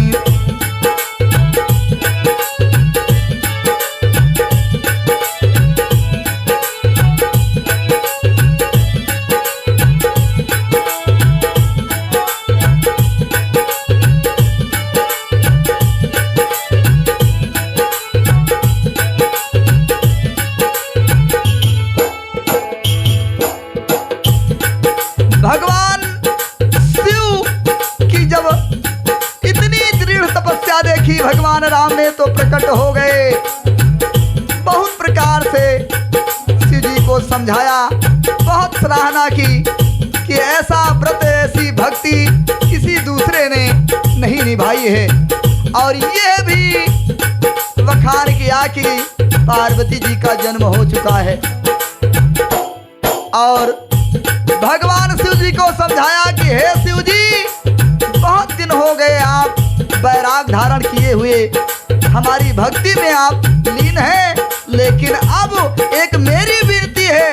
भगवान शिव की जब इतनी दृढ़ तपस्या देखी भगवान राम ने, तो प्रकट हो गए। बहुत प्रकार से शिव जी को समझाया, बहुत सराहना की कि ऐसा व्रत, ऐसी भक्ति किसी दूसरे ने नहीं निभाई है। और यह भी बखान किया कि पार्वती जी का जन्म हो चुका है। और भगवान शिव जी को समझाया कि हे शिव जी, बहुत दिन हो गए आप बैराग धारण किए हुए, हमारी भक्ति में आप लीन हैं, लेकिन अब एक मेरी विनती है।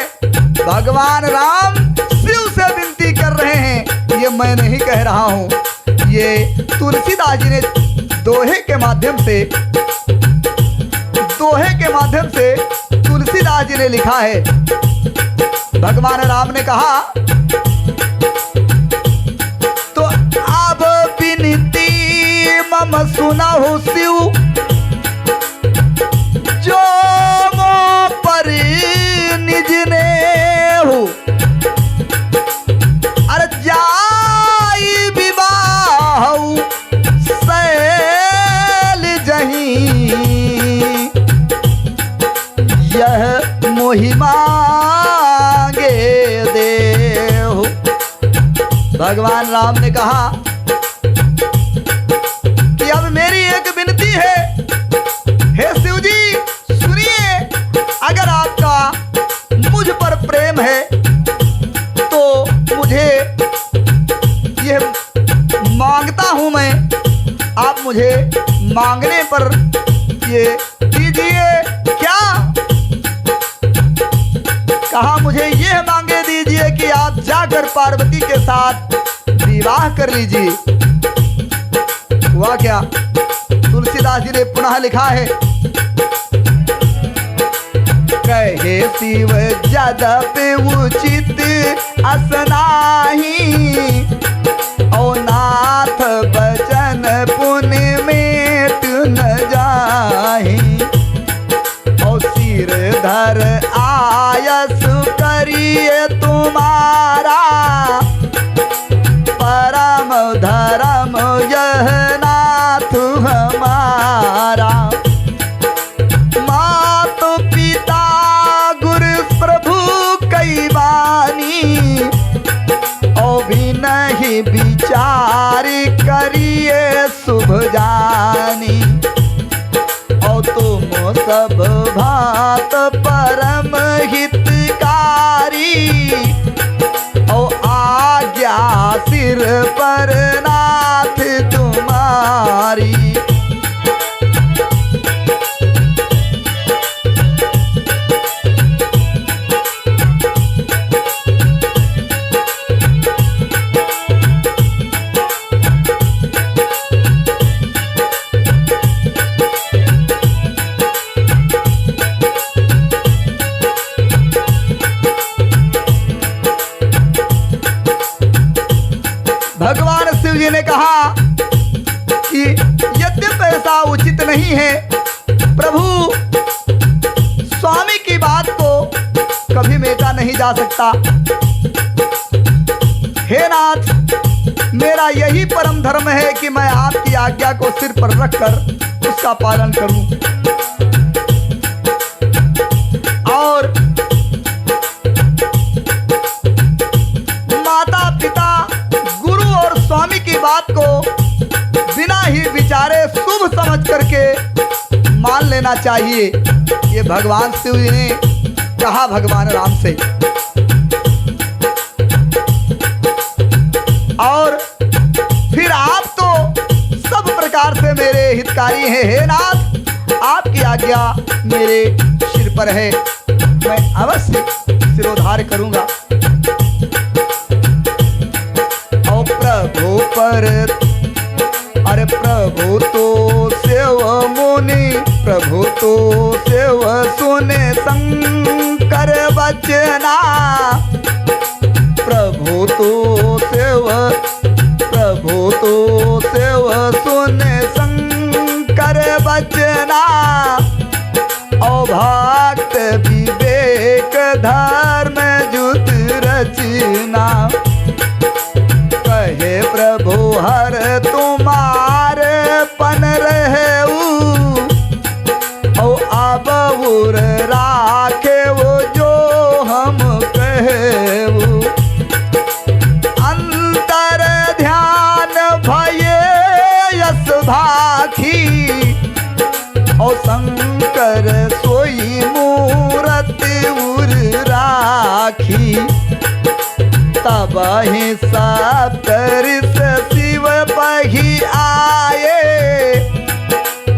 भगवान राम शिव से विनती कर रहे हैं, ये मैं नहीं कह रहा हूँ, ये तुलसीदास जी ने दोहे के माध्यम से तुलसीदास जी ने लिखा है। भगवान राम ने कहा, तो अब विनती मम सुनहु शिव, जो मो पर निज ने हूँ। अरे जाई विवाह सैल जहीं, यह मोहिमा भगवान राम ने कहा कि अब मेरी एक विनती है। हे शिव जी सुनिए, अगर आपका मुझ पर प्रेम है तो मुझे यह मांगता हूं मैं, आप मुझे मांगने पर ये दीजिए। क्या कहा? मुझे यह मांगे दीजिए कि आप जाकर पार्वती के साथ विवाह कर लीजिए। हुआ क्या? तुलसीदास जी ने पुनः लिखा है, कहे शिव जदपि उचित असनाही, ओ नाथ बचन पुण्य मेट न जाही। ओ सिर धर आयस करिए तुम्हारा, परम धर्म यह नाथ हमारा। मात पिता गुरु प्रभु कई बानी, ओ भी नहीं विचार करिए शुभ जानी। ओ तुम सब भात परम हितकारी, ओ आज्ञा सिर पर नाथ नहीं है। प्रभु स्वामी की बात को कभी मेटा नहीं जा सकता। हे नाथ, मेरा यही परम धर्म है कि मैं आपकी आज्ञा को सिर पर रखकर उसका पालन करूं और माता पिता गुरु और स्वामी की बात को बिना ही विचारे शुभ समझ करके मान लेना चाहिए। ये भगवान शिव जी ने कहा भगवान राम से। और फिर आप तो सब प्रकार से मेरे हितकारी हैं। हे नाथ, आपकी आज्ञा मेरे सिर पर है, मैं अवश्य सिरोधार्य करूंगा। और प्रभु पर, अरे प्रभु तो सेव मुनि, प्रभु तो सेव सुने शंकर बचना। प्रभु तो सेव, प्रभु तो सेव सुने शंकर बचना। ओ भक्त विवेक धर्म जुत रचना। कहे प्रभु हर तुम्हारे पन रहेऊ, ओ अब उर राखे वो जो हम कहेऊ। अंतर ध्यान भये यस भाखी, ओ शंकर सोई मूरति उर राखी। तब ही सप्तऋष शिव पही आए,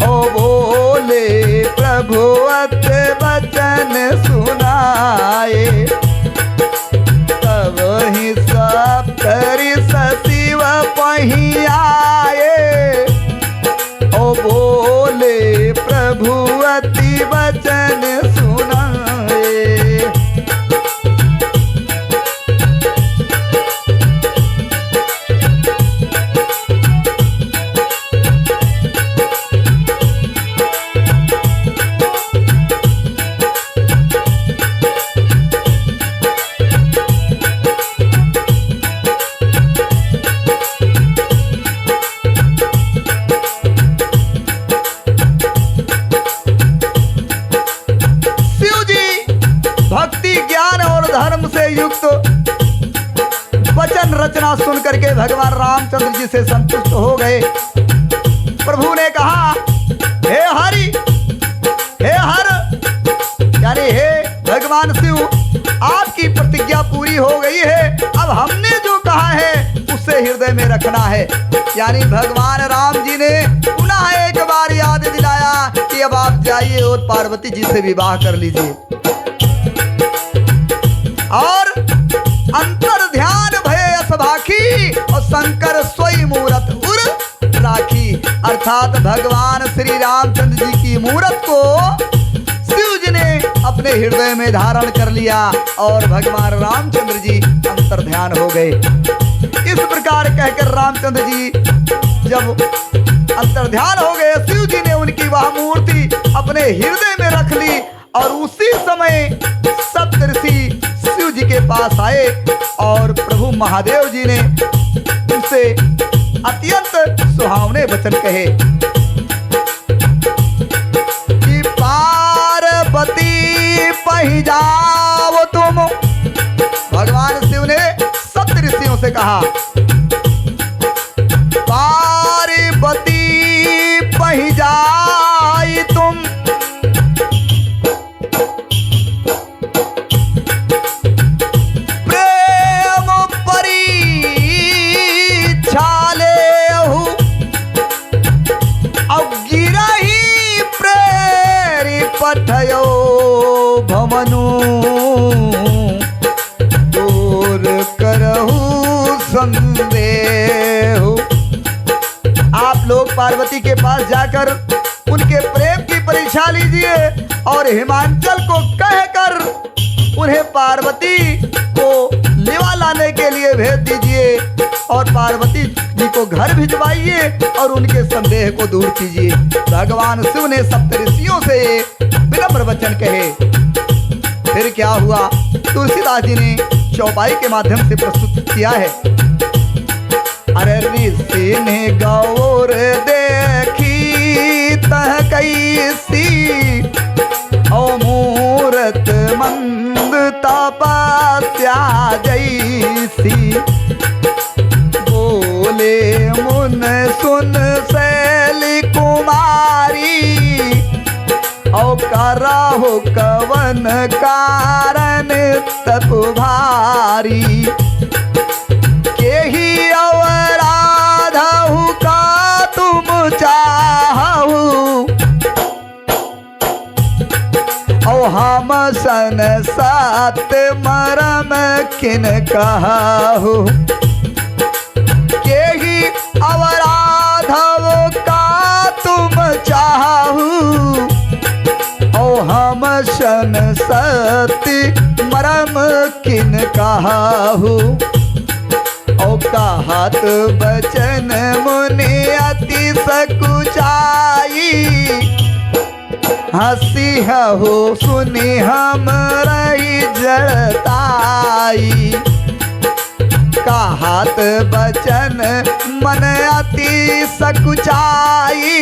ओ बोले प्रभु अत वचन सुनाए। तब ही सप्तऋष शिव पही आए, ओ बोले प्रभु अति वचन सुनाए। धर्म से युक्त वचन रचना सुन करके भगवान रामचंद्र जी से संतुष्ट हो गए। प्रभु ने कहा, हे हरि, हे हर, यानी हे भगवान शिव, आपकी प्रतिज्ञा पूरी हो गई है। अब हमने जो कहा है उसे हृदय में रखना है। यानी भगवान राम जी ने पुनः एक बार याद दिलाया कि अब आप जाइए और पार्वती जी से विवाह कर लीजिए। और अंतर ध्यान भय असभाखी, और शंकर सोई मूरत उर राखी। अर्थात भगवान श्री रामचंद्र जी की मूरत को शिव जी ने अपने हृदय में धारण कर लिया और भगवान रामचंद्र जी अंतर ध्यान हो गए। इस प्रकार कहकर रामचंद्र जी जब अंतर ध्यान हो गए, शिव जी ने उनकी वह मूर्ति अपने हृदय में रख ली। और उसी समय सप्तऋषि शिव जी के पास आए और प्रभु महादेव जी ने उनसे अत्यंत सुहावने वचन कहे कि पार्वती पही जाओ तुम। भगवान शिव ने सप्तऋषियों से कहा, पार्वती पही जाई तुम। पठयो भवनु दूर करहु संदेह। आप लोग पार्वती के पास जाकर उनके प्रेम की परीक्षा लीजिए और हिमांचल को कहकर उन्हें पार्वती को लिवा लाने के लिए भेज दीजिए और पार्वती जी को को घर भिजवाइए और उनके संदेह को दूर कीजिए। भगवान शिव ने सप्तऋषियों से विनम्र वचन कहे। फिर क्या हुआ, तुलसीदास जी ने चौपाई के माध्यम से प्रस्तुत किया है। अरे ऋषि ने गौर देखी तह कैसी, ओ मूरत मंद तपस्या जैसी। बोले मुन सुन शैली कुमारी, औ करहु कवन कारण तप भारी। केही अवराधहु का तुम चाहु, औ हम सन सत्य मरम किन कहु। केही अवराधहु का तुम चाहु, औ हम सन सत्य मरम किन कहु। औ कहत बचन मुनि अति सकुचाई, हसी हो सुनी हम रही जड़ताई। कहत बचन मन अति सकुचाई,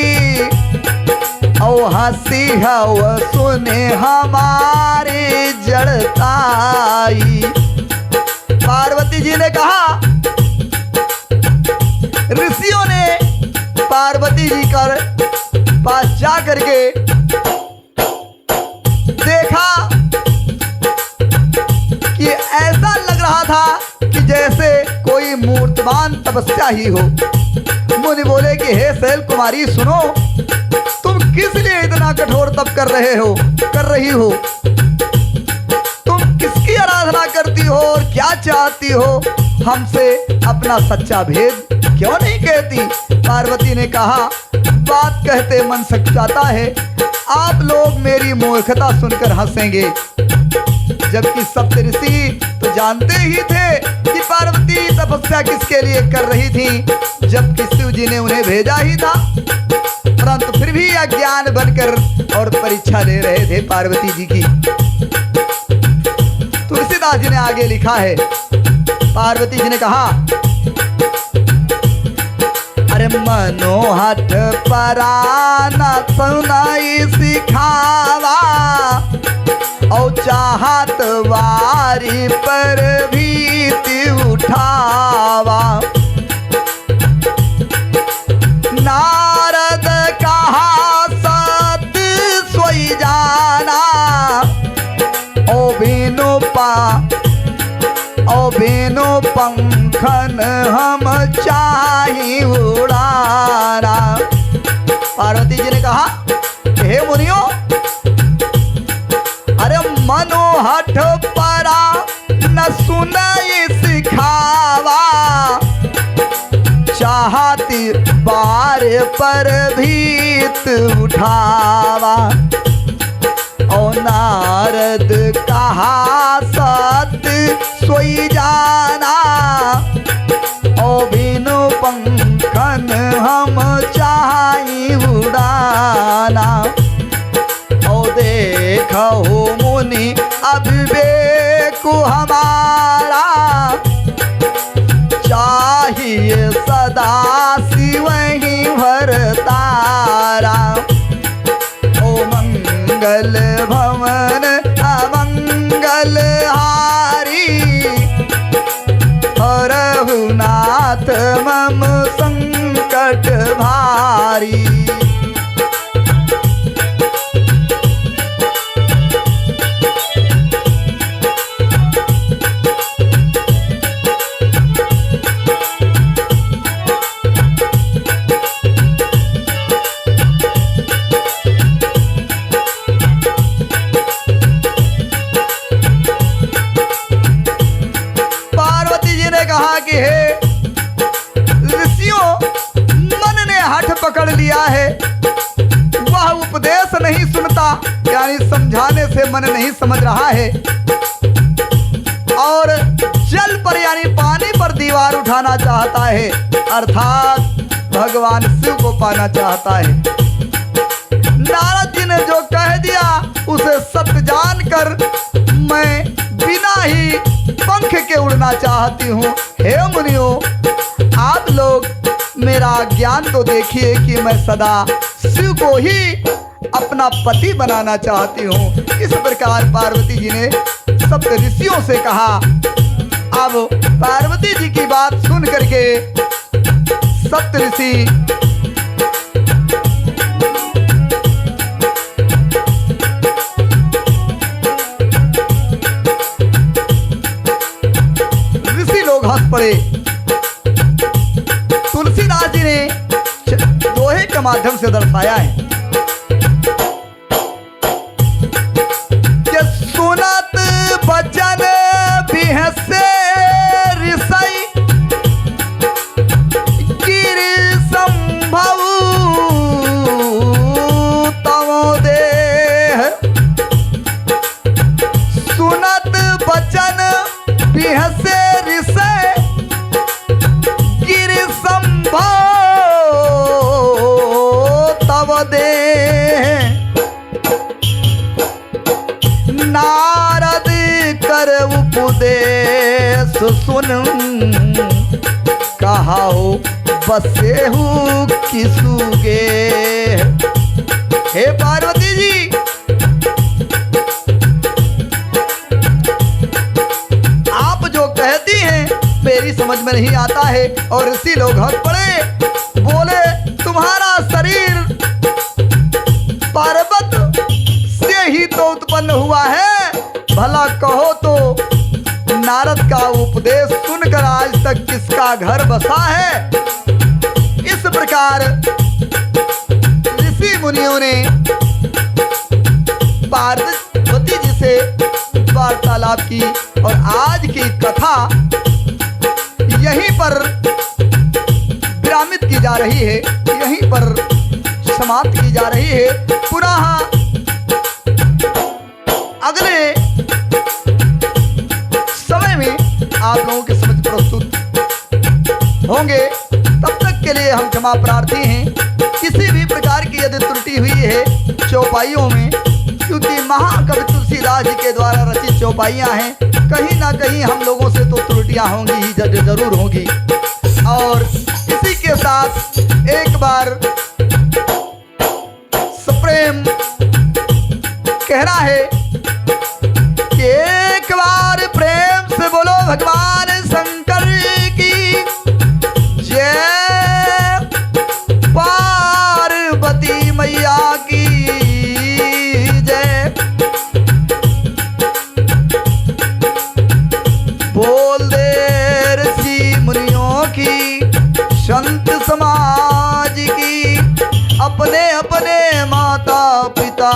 औ हसी हो सुने हमारी जड़ताई। पार्वती जी ने कहा, ऋषियों ने पार्वती जी कर पास जा करके देखा कि ऐसा लग रहा था कि जैसे कोई मूर्तवान तपस्या ही हो। मुनि बोले कि हे शैल कुमारी सुनो, तुम किस लिए इतना कठोर तप कर रही हो? तुम किसकी आराधना करती हो और क्या चाहती हो? हमसे अपना सच्चा भेद क्यों नहीं कहती? पार्वती ने कहा, बात कहते मन सकुचाता है। आप लोग मेरी मूर्खता सुनकर हंसेंगे, जबकि सप्तऋषि तो जानते ही थे कि पार्वती तपस्या किसके लिए कर रही थी, जबकि शिव जी ने उन्हें भेजा ही था। परंतु फिर भी अज्ञान बनकर और परीक्षा ले रहे थे पार्वती जी की। तुलसीदास जी ने आगे लिखा है, पार्वती जी ने कहा, अरे मनोहठ पराना सुनाई सिखावा, और चाहत वारी पर भीति उठावा। नारद कहा सत सोई जाना, ओ बिनु पंखन हम चाही उड़ाना। पार्वती जी ने कहा, हे मुनियों, अरे मनोहठ परा न सुनाई सिखावा, चाहती बार पर भीत उठावा। ओ नारद कहा सत्य सोई जाना, ओ बिनु पंखन हम चाही उड़ाना। ओ देखो मुनि अविवेक हमारा, चाहिए सदा शिव ही भरतारा। ओ मंगल भवन अमंगल हारी, हरहु नाथ मम संकट भारी। कहा कि हे ऋषियों, मन ने हठ पकड़ लिया है, वह उपदेश नहीं सुनता, यानी समझाने से मन नहीं समझ रहा है, और जल पर यानी पानी पर दीवार परिवार उठाना चाहता है, अर्थात भगवान शिव को पाना चाहता है। नारद जी ने जो कह दिया उसे सत्य जानकर मैं बिना ही पंख के उड़ना चाहती हूँ। हे मुनियों, आप लोग मेरा ज्ञान तो देखिए कि मैं सदा शिव को ही अपना पति बनाना चाहती हूँ। इस प्रकार पार्वती जी ने सप्त ऋषियों से कहा। अब पार्वती जी की बात सुन करके सप्त ऋषि लोग हंस पड़े। तुलसीदास जी ने दोहे के माध्यम से दर्शाया है कि सुनत बचन बिहसे ऋषि गिरि संभव तमो देह। सुनत बचन बिहसे नारद कर उपदेश सुन कहा हो बसे हूँ किसुगे। हे पार्वती जी, आप जो कहती हैं मेरी समझ में नहीं आता है। और ऋषि लोग हंस पड़े, बोले तुम्हारा शरीर पर्वत से ही तो उत्पन्न हुआ है, भला कहो तो नारद का उपदेश सुनकर आज तक किसका घर बसा है। इस प्रकार ऋषि मुनियों ने पार्वती जी से वार्तालाप की और आज की कथा यहीं पर विरामित की जा रही है, यहीं पर समाप्त की जा रही है। पुनः अगले समय में आप लोगों के समझ प्रस्तुत होंगे। तब तक के लिए हम क्षमा प्रार्थी हैं। किसी भी प्रकार की यदि त्रुटि हुई है चौपाइयों में, क्योंकि महाकवि तुलसीदास जी के द्वारा रचित चौपाइयाँ हैं, कहीं ना कहीं हम लोगों से तो त्रुटियाँ होंगी ही, जरूर होंगी। और इसी के साथ एक बार सप्रेम कहना है कि एक बार प्रेम से बोलो भगवान शंकर की जय, पार्वती मैया की जय। बोल दे ऋषि मुनियों की, संत समाज की, अपने अपने माता पिता